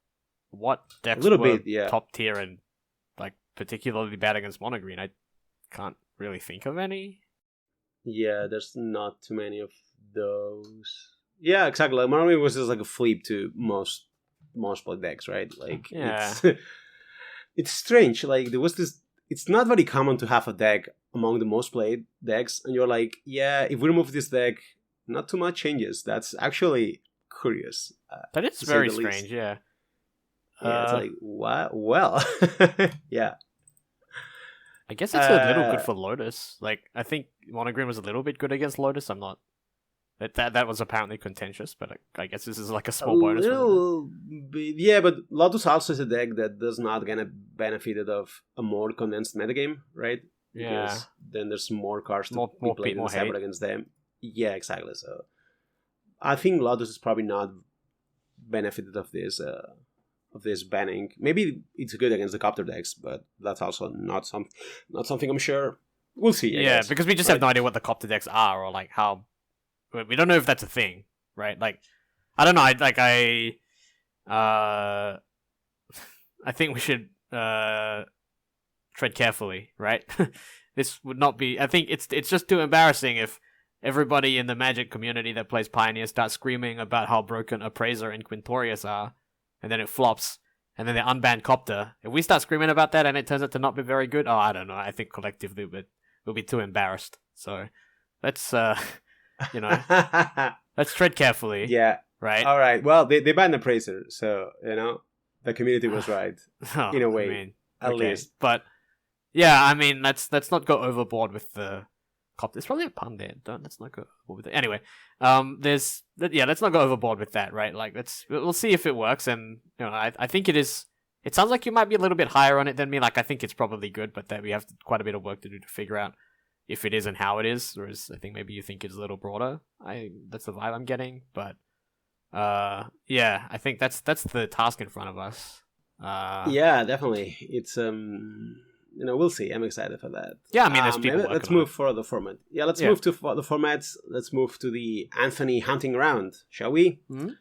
what decks were top tier and like particularly bad against mono green? I can't really think of any. Yeah, there's not too many of those. Yeah, exactly. Like, mono green was just like a flip to most played decks, right? Like, it's strange. Like, there was this. It's not very common to have a deck among the most played decks, and you're like, yeah, if we remove this deck, not too much changes. That's actually curious. That is very strange, yeah. It's like, what? Well, yeah. I guess it's a little good for Lotus. Like, I think mono green was a little bit good against Lotus. I'm not. That was apparently contentious, but I guess this is like a small bonus. Yeah, but Lotus also is a deck that does not gonna benefit of a more condensed metagame, right? Yeah. Because then there's more cards to be played in separate against them. Yeah, exactly. So I think Lotus is probably not benefited of this banning. Maybe it's good against the Copter decks, but that's also not something I'm sure. We'll see. I guess, because we just have no idea what the Copter decks are, or like how. We don't know if that's a thing, right? Like, I don't know. I think we should tread carefully, right? This would not be. I think it's just too embarrassing if everybody in the Magic community that plays Pioneer starts screaming about how broken Appraiser and Quintorius are, and then it flops, and then they unban Copter. If we start screaming about that and it turns out to not be very good, I don't know. I think collectively we'll be too embarrassed. So let's. Let's tread carefully. Yeah. Right? All right. Well, they banned the Praiser, so, the community was right. In a way. At least. But, yeah, I mean, let's not go overboard with the There's probably a pun there. Let's not go overboard with it. Anyway, let's not go overboard with that, right? Like, we'll see if it works, and I think it is. It sounds like you might be a little bit higher on it than me. Like, I think it's probably good, but that we have quite a bit of work to do to figure out if it is and how it is. Whereas I think maybe you think it's a little broader. That's the vibe I'm getting, but I think that's the task in front of us. Yeah, definitely. It's we'll see. I'm excited for that. Yeah, I mean, there's people. Let's move for the format. Yeah, let's move to the formats. Let's move to the Anthony hunting round, shall we? Mm-hmm.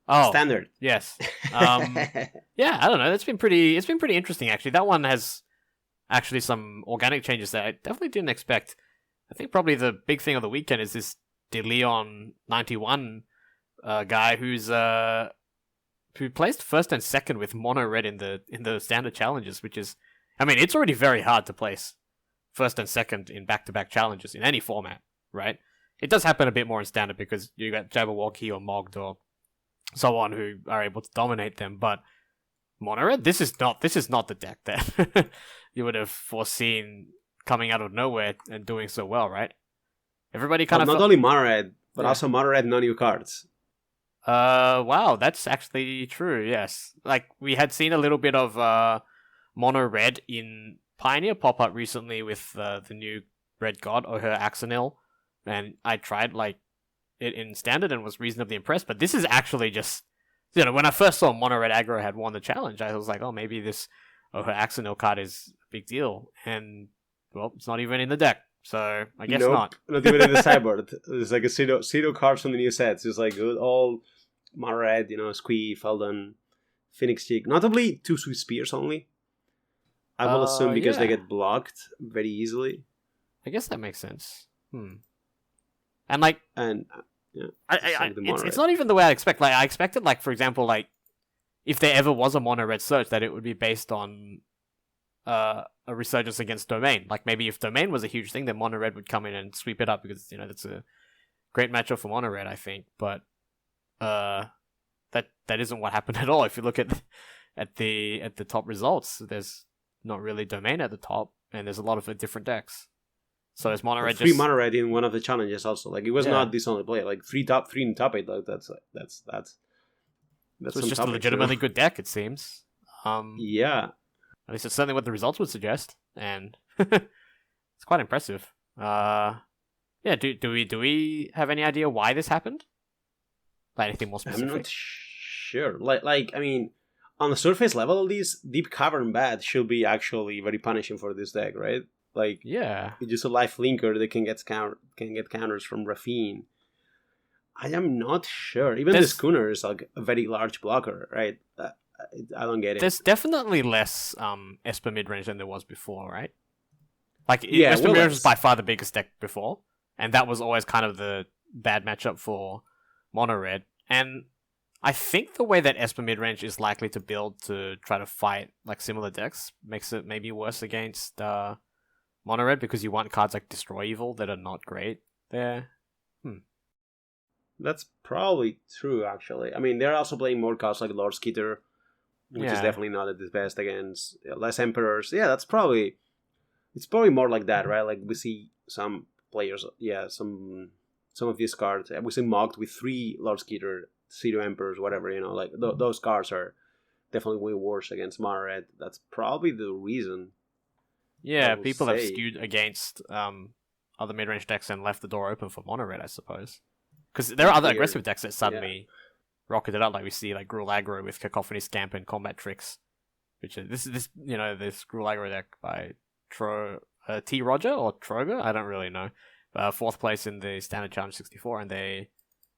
Oh, standard. Yes. Yeah, I don't know. It's been pretty interesting actually. That one has actually some organic changes that I definitely didn't expect. I think probably the big thing of the weekend is this De Leon 91 guy who placed first and second with mono red in the standard challenges, which is, I mean, it's already very hard to place first and second in back-to-back challenges in any format, right? It does happen a bit more in standard because you got Jabberwocky or Mogged or so on who are able to dominate them, but mono red, this is not the deck that you would have foreseen coming out of nowhere and doing so well, right? Everybody kind of not only mono red, but also mono red no new cards. Wow, that's actually true. Yes, like we had seen a little bit of mono red in Pioneer pop up recently with the new Red God or her Axonil, and I tried like it in standard and was reasonably impressed. But this is actually just, when I first saw mono red aggro had won the challenge, I was like, oh, maybe this her Axonil card is a big deal, and well, it's not even in the deck. So I guess not even in the sideboard. There's like a pseudo cards from the new sets. It's like all mono red, Squee, Feldon, Phoenix Cheek. Notably 2 Swift Spears only. I will assume because they get blocked very easily. I guess that makes sense. And it's not even the way I expect. Like, I expected, like, for example, like, if there ever was a mono red search, that it would be based on a resurgence against Domain. Like, maybe if Domain was a huge thing, then mono red would come in and sweep it up because that's a great matchup for mono red, I think. But that isn't what happened at all. If you look at the top results, there's not really Domain at the top, and there's a lot of different decks. So it's mono red. 3 mono red in one of the challenges also. Like, it was not this only play. Like 3 in top 8. Like that's. So it's just a legitimately good deck, it seems. Yeah. At least it's certainly what the results would suggest, and it's quite impressive. Yeah. Do we have any idea why this happened? Like, anything more specific? I'm not sure. Like I mean, on the surface level, these Deep Cavern Bat should be actually very punishing for this deck, right? Like, yeah, it's just a life linker that can get counters from Raffine. I am not sure. Even the Schooner is like a very large blocker, right? I don't get it. There's definitely less Esper midrange than there was before, right? Like, Esper midrange was by far the biggest deck before, and that was always kind of the bad matchup for mono red. And I think the way that Esper midrange is likely to build to try to fight like similar decks makes it maybe worse against mono red, because you want cards like Destroy Evil that are not great there. That's probably true, actually. I mean, they're also playing more cards like Lord Skitter, which is definitely not at its best against less Emperors. Yeah, it's probably more like that, right? Like, we see some players, some of these cards, we see Mocked with 3 Lord Skitter, 0 Emperors, whatever, like those cards are definitely way worse against mono red. That's probably the reason. Yeah, people have skewed against other mid-range decks and left the door open for mono red, I suppose. Because there are other aggressive decks that suddenly rocketed up, like we see like Gruul Aggro with Cacophony Scamp and Combat Tricks, which is this Gruul Aggro deck by T Roger or Troger, I don't really know. 4th place in the Standard Challenge 64, and they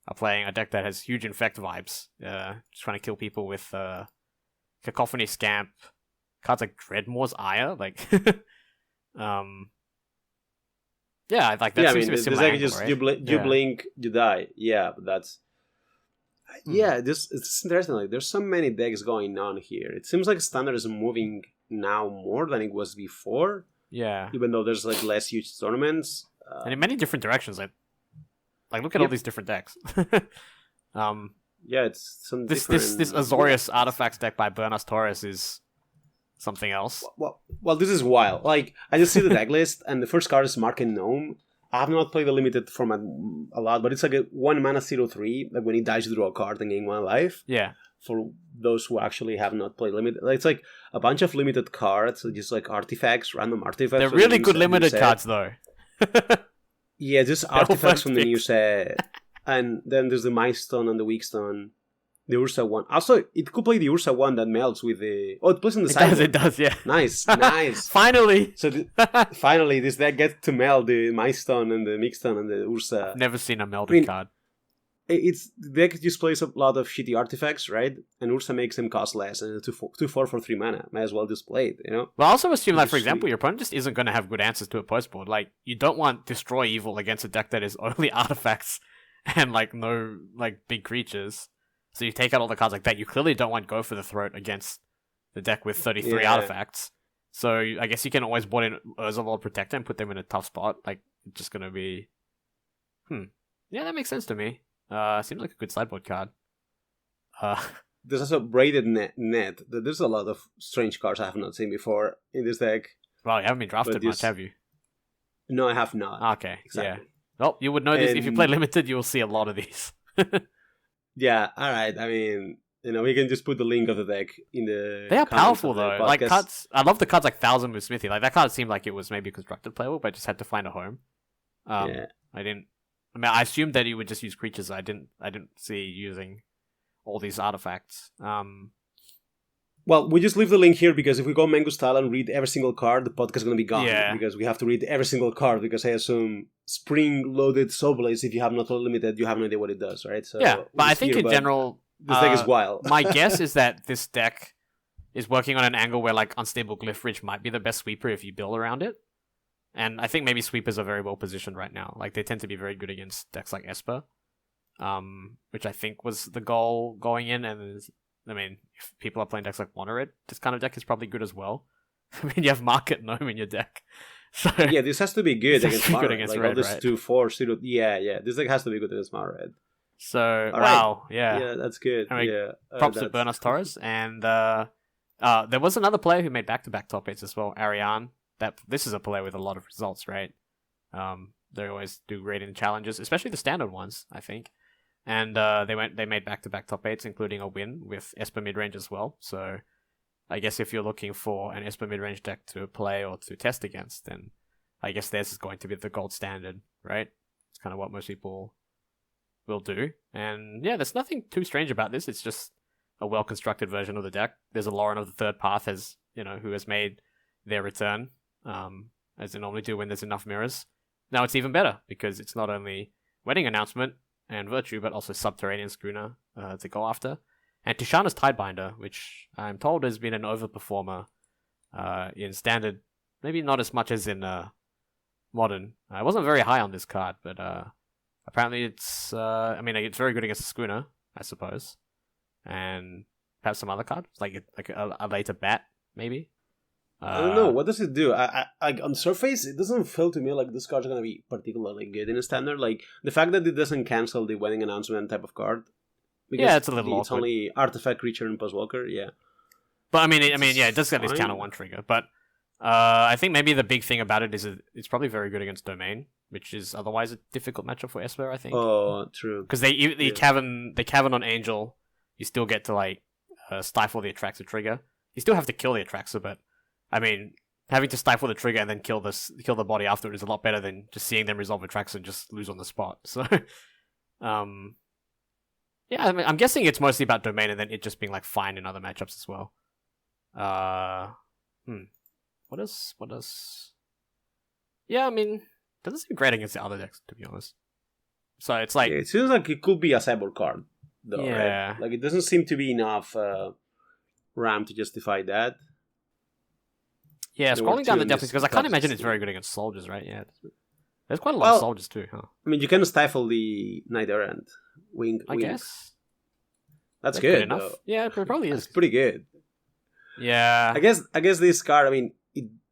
are playing a deck that has huge Infect vibes, just trying to kill people with Cacophony Scamp, cards like Dreadmore's Ire, like yeah, like that seems to be a similar angle, just right? You blink, you die. Yeah, but that's it's interesting. Like, there's so many decks going on here. It seems like Standard is moving now more than it was before. Yeah, even though there's like less huge tournaments, and in many different directions. Like look at all these different decks. Yeah, it's some this Azorius Artifacts deck by Bernas Torres is something else. Well, this is wild. Like, I just see the deck list, and the first card is Market Gnome. I have not played the limited format a lot, but it's like a 1 mana 0/3. Like when it dies, you draw a card and gain 1 life. Yeah. For those who actually have not played limited, it's like a bunch of limited cards, just like artifacts, random artifacts. They're really good limited cards, though. Yeah, just artifacts from the new set. And then there's the Milestone and the Weak Stone. The Ursa one. Also, it could play the Ursa one that melts with the... Oh, it plays on the side. It does, yeah. Nice. Finally! So, finally, this deck gets to melt the Milestone and the Mixstone and the Ursa. I've never seen a melted card. The deck just plays a lot of shitty artifacts, right? And Ursa makes them cost less, and 2/4 for 3 mana. Might as well just play it, you know? Well, I also assume, like, for example, your opponent just isn't going to have good answers to a post board. Like, you don't want Destroy Evil against a deck that is only artifacts and, like, no, like, big creatures. So you take out all the cards like that. You clearly don't want Go for the Throat against the deck with 33 artifacts. So I guess you can always board in Urzalord Protector and put them in a tough spot. Like, it's just going to be... Yeah, that makes sense to me. Seems like a good sideboard card. There's also Braided Net. There's a lot of strange cards I have not seen before in this deck. Well, you haven't been drafted much, have you? No, I have not. Okay, exactly. Yeah. Well, you would know this. If you play Limited, you will see a lot of these. Yeah, alright. I mean, we can just put the link of the deck in the... They are powerful, though. Like, cards... I love the cards like Thousand with Smithy. Like, that card seemed like it was maybe constructed playable, but I just had to find a home. I assumed that you would just use creatures. I didn't see using all these artifacts. Well, we just leave the link here because if we go Mango style and read every single card, the podcast is going to be gone. Yeah. Because we have to read every single card because I assume spring-loaded Soul Blaze, if you have not limited, you have no idea what it does, right? So yeah, but I think in general... This deck is wild. My guess is that this deck is working on an angle where like Unstable Glyph Ridge might be the best sweeper if you build around it. And I think maybe sweepers are very well positioned right now. Like, they tend to be very good against decks like Esper, which I think was the goal going in. And if people are playing decks like Monored, this kind of deck is probably good as well. I mean, you have Market Gnome in your deck. So yeah, this has to be good against Monored. Good against Red, this 2/4, yeah. This deck has to be good against Monored. So, wow, yeah. Yeah, that's good. Props to Bernas Torres. And there was another player who made back-to-back top 8s as well, Ariane. This is a player with a lot of results, right? They always do great in challenges, especially the standard ones, I think. And they made back-to-back top 8s, including a win with Esper midrange as well. So I guess if you're looking for an Esper midrange deck to play or to test against, then I guess theirs is going to be the gold standard, right? It's kind of what most people will do. And yeah, there's nothing too strange about this. It's just a well-constructed version of the deck. There's a Lauren of the Third Path who has made their return, as they normally do when there's enough mirrors. Now it's even better, because it's not only Wedding Announcement and Virtue, but also Subterranean Schooner to go after. And Tishana's Tidebinder, which I'm told has been an overperformer in Standard. Maybe not as much as in Modern. I wasn't very high on this card, but apparently it's very good against the Schooner, I suppose. And perhaps some other card, like a later Bat, maybe. I don't know. What does it do? I on the surface, it doesn't feel to me like this card's going to be particularly good in a Standard. Like, the fact that it doesn't cancel the Wedding Announcement type of card. Yeah, it's a little It's awkward. only Artifact, Creature, and Postwalker, yeah. But it does get this counter 1 trigger. But I think maybe the big thing about it is it's probably very good against Domain, which is otherwise a difficult matchup for Esper, I think. Oh, true. Because they cavern on Angel, you still get to like stifle the Atraxa trigger. You still have to kill the Atraxa, but I mean, having to stifle the trigger and then kill the body after it is a lot better than just seeing them resolve Atraxa and just lose on the spot. So, yeah, I'm guessing it's mostly about Domain and then it just being like fine in other matchups as well. What does? Yeah, doesn't seem great against the other decks, to be honest. So it's like... Yeah, it seems like it could be a sideboard card, though, yeah. Right? Like, it doesn't seem to be enough RAM to justify that. Yeah, scrolling down the depth, because I can't imagine it's very good against soldiers, right? Yeah. There's quite a lot of soldiers too, huh? You can stifle the Knight Errant. I guess. That's good enough. though. Yeah, it probably is. It's pretty good. Yeah. I guess this card,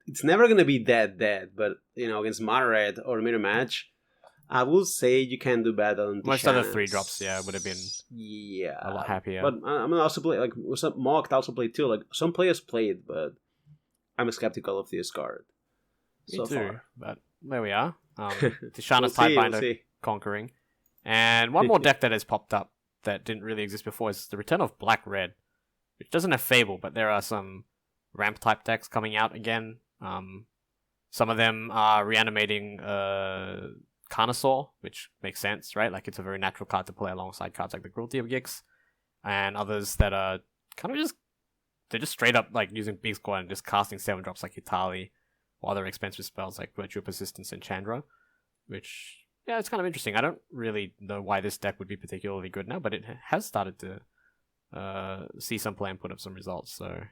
it's never going to be that dead, but, against Monored or Mirror Match, I will say you can do better on most other 3-drops, would have been a lot happier. But I'm gonna also play, like, some Mocked also play too. Like, some players play it, but I'm skeptical of this card. Me too, far. But there we are. We'll Tishana's see, we'll Tidebinder see. conquering. And one more deck that has popped up that didn't really exist before is the return of Black Red, which doesn't have Fable, but there are some ramp type decks coming out again. Some of them are reanimating Carnosaur, which makes sense, right? Like, it's a very natural card to play alongside cards like the Cruelty of Gix, and others that are kind of they're just straight up like using Big Squad and just casting 7-drops like Hitali, or other expensive spells like Virtue of Persistence and Chandra, which, yeah, it's kind of interesting. I don't really know why this deck would be particularly good now, but it has started to see some play and put up some results, so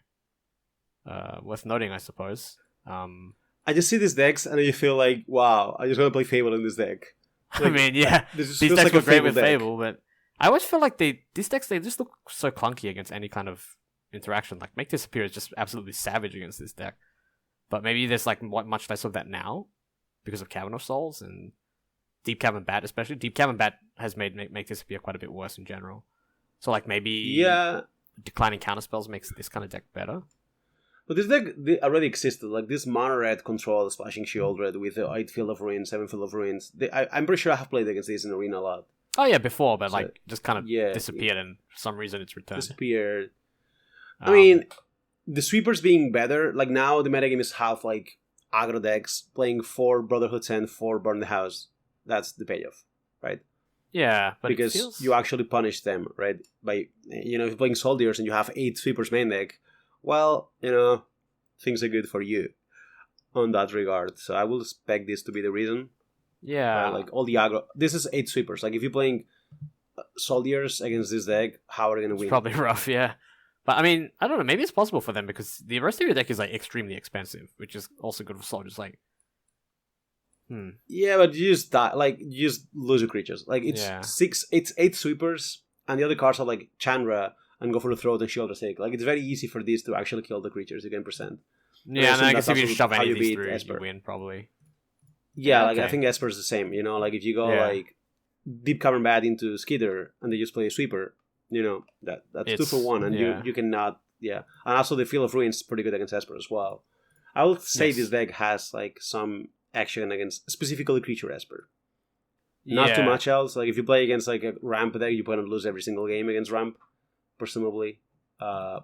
worth noting, I suppose. I just see these decks and I feel like, wow, I just want to play Fable in this deck. I mean, yeah, this these feels decks like a were great with deck. Fable, but I always feel like these decks, they just look so clunky against any kind of interaction. Like, Make Disappear is just absolutely savage against this deck. But maybe there's like much less of that now because of Cavern of Souls and Deep Cavern Bat, especially. Deep Cavern Bat has made Make Disappear quite a bit worse in general. So, like, maybe declining counterspells makes this kind of deck better. But this deck already existed. Like, this mono red control Splashing Shield Red with the 8 Field of Ruins, 7 Field of Ruins. I'm pretty sure I have played against this in Arena a lot. Oh, yeah, before, but, like, just kind of yeah, disappeared and for some reason it's returned. Disappeared. I mean, the sweepers being better, like, now the metagame is half, like, aggro decks playing 4 Brotherhoods and 4 Burn the House. That's the payoff, right? Yeah, but because you actually punish them, right? By, if you're playing Soldiers and you have 8 sweepers main deck, well, things are good for you on that regard. So I will expect this to be the reason. Yeah. Like, all the aggro. This is 8 sweepers. Like, if you're playing Soldiers against this deck, how are they going to win? It's probably rough, yeah. But, I mean, I don't know. Maybe it's possible for them because the rest of your deck is, like, extremely expensive, which is also good for Soldiers. Like, Yeah, but you just die. Like, you just lose your creatures. Like, it's 8 sweepers, and the other cards are like Chandra and Go for the Throat and Shield Sake. Like, it's very easy for these to actually kill the creatures you can present. Yeah, and I guess if you shove any of these through, you win, probably. Yeah, like, I think Esper's the same. Like, if you go, like, Deep Cavern Bat into Skidder, and they just play a sweeper, that's 2 for 1, and you cannot, And also the Field of Ruins is pretty good against Esper as well. I would say this deck has, like, some action against specifically creature Esper. Not too much else. Like, if you play against, like, a ramp deck, you probably lose every single game against ramp, presumably. But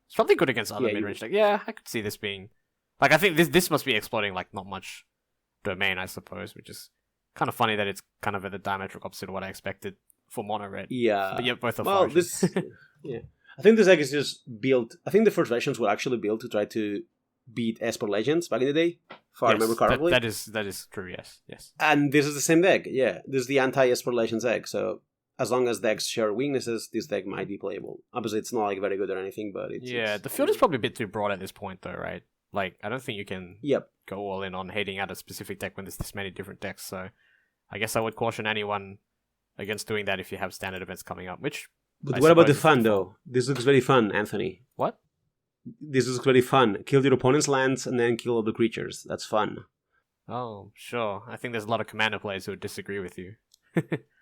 it's probably good against other mid-range decks. Yeah, I could see this being... Like, I think this must be exploiting, like, not much domain, I suppose, which is kind of funny that it's kind of at the diametric opposite of what I expected for mono red. Yeah. But both are I think this deck is just built... I think the first versions were actually built to try to beat Esper Legends back in the day, if I remember correctly. That is true, yes. And this is the same deck, yeah. This is the anti-Esper Legends deck, so as long as decks share weaknesses, this deck might be playable. Obviously, it's not, like, very good or anything, but it's... Yeah, the field is probably a bit too broad at this point, though, right? Like, I don't think you can go all in on hating out a specific deck when there's this many different decks, so I guess I would caution anyone against doing that if you have standard events coming up, which... But what about the fun, though? This looks very fun, Anthony. What? This is very fun. Kill your opponent's lands and then kill all the creatures. That's fun. Oh, sure. I think there's a lot of commander players who would disagree with you.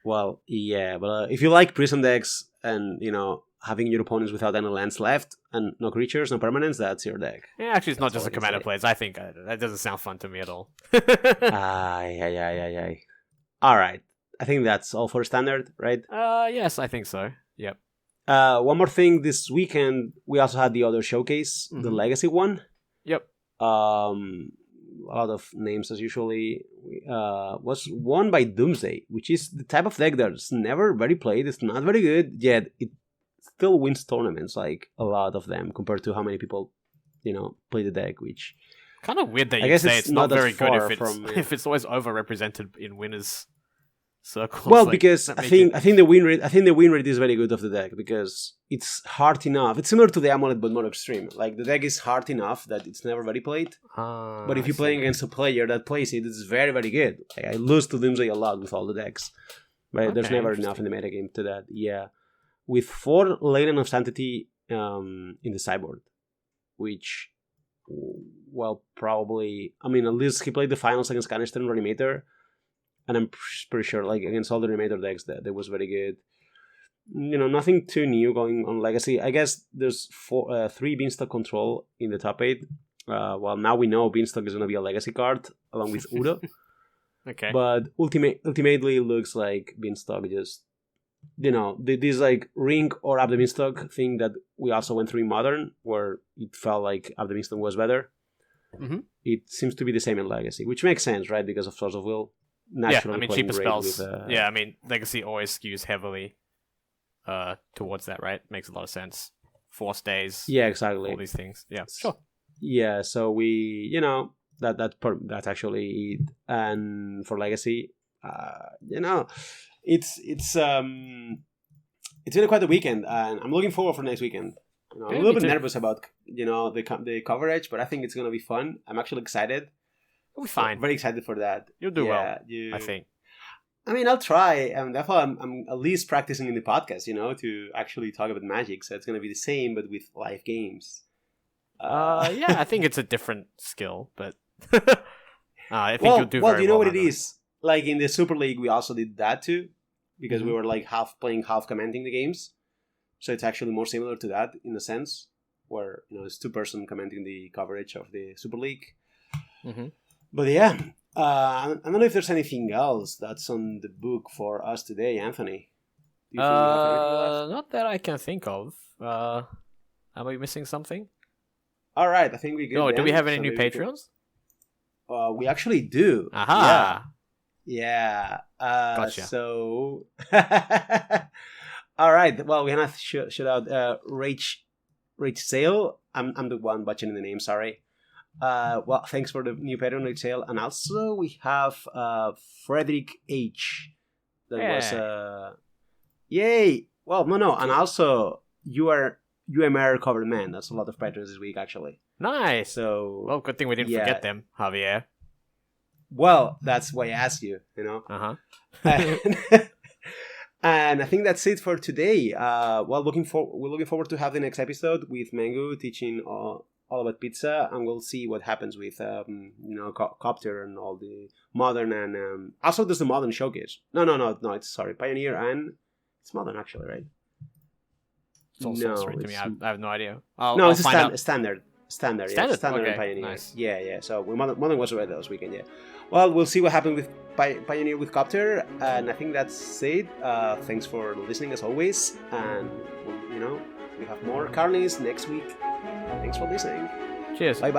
Well, yeah, but if you like Prism decks and, having your opponents without any lands left and no creatures, no permanents, that's your deck. Yeah, actually, it's not just the commander players. I think that doesn't sound fun to me at all. Aye. All right. I think that's all for standard, right? Yes, I think so. Yep. One more thing, this weekend we also had the other showcase, the Legacy one. Yep. A lot of names as usually. Was won by Doomsday, which is the type of deck that's never very played. It's not very good, yet it still wins tournaments, like a lot of them, compared to how many people, play the deck, which... Kind of weird that you say it's not very good if it's always overrepresented in winners' circles. Well, like, because I think the win rate is very good of the deck because it's hard enough. It's similar to the Amulet but more extreme. Like, the deck is hard enough that it's never very played. But if you're playing against a player that plays it, it's very, very good. Like, I lose to Doomsday a lot with all the decks. But there's never enough in the metagame to that. Yeah. With 4 Laden of Sanctity in the sideboard, which, well, probably... I mean, at least he played the finals against Canister and Reanimator. And I'm pretty sure, like, against all the Reanimator decks, that was very good. Nothing too new going on Legacy. I guess there's 3 Beanstalk Control in the top 8. Well, now we know Beanstalk is going to be a legacy card along with Udo. Okay. But ultimately, it looks like Beanstalk just, this like ring or Up the Beanstalk thing that we also went through in Modern, where it felt like Up the Beanstalk was better. Mm-hmm. It seems to be the same in Legacy, which makes sense, right? Because of Source of Will. Naturally, I mean, playing cheaper great spells. with, I mean, Legacy always skews heavily towards that, right? Makes a lot of sense. Force days. Yeah, exactly. All these things. Yeah, sure. Yeah, so we, that's actually it. And for Legacy, it's been quite a weekend, and I'm looking forward for next weekend. I'm a little bit nervous about the coverage, but I think it's gonna be fun. I'm actually excited. It'll be fine. Very excited for that. You'll do well. I think. I mean, I'll try, and therefore I'm at least practicing in the podcast, to actually talk about Magic. So it's gonna be the same, but with live games. Yeah, I think it's a different skill, but I think you'll do very well. Well, you know what it is? Like in the Super League, we also did that too, because we were like half playing, half commenting the games. So it's actually more similar to that in a sense, where it's 2-person commenting the coverage of the Super League. Mm-hmm. But yeah, I don't know if there's anything else that's on the book for us today, Anthony. Do you think we have anything left? Not that I can think of. Am I missing something? All right, I think we good. Oh, do we have any new Patreons? We actually do. Aha. Yeah. Gotcha. So, all right. Well, we're gonna shout out Rach Sale. I'm the one butchering the name. Sorry. Well, thanks for the new Patreon, Rach Sale, and also we have Frederick H. That was yay. Well, no, and also UMR covered man. That's a lot of patrons this week, actually. Nice. So, well, good thing we didn't forget them, Javier. Well, that's why I asked you. Uh-huh. And I think that's it for today. Well, we're looking forward to have the next episode with Mango teaching all about pizza, and we'll see what happens with Copter and all the Modern, and also there's the Modern showcase. No, it's Pioneer, and it's Modern actually, right? It's all sorcery to me. I have no idea. It's standard. Standard okay. and Pioneer. Nice. Yeah. So Modern was already this weekend. Yeah. Well, we'll see what happens with Pioneer with Copter, and I think that's it. Thanks for listening as always, and we have more Carnies next week. Thanks for listening. Cheers. Bye.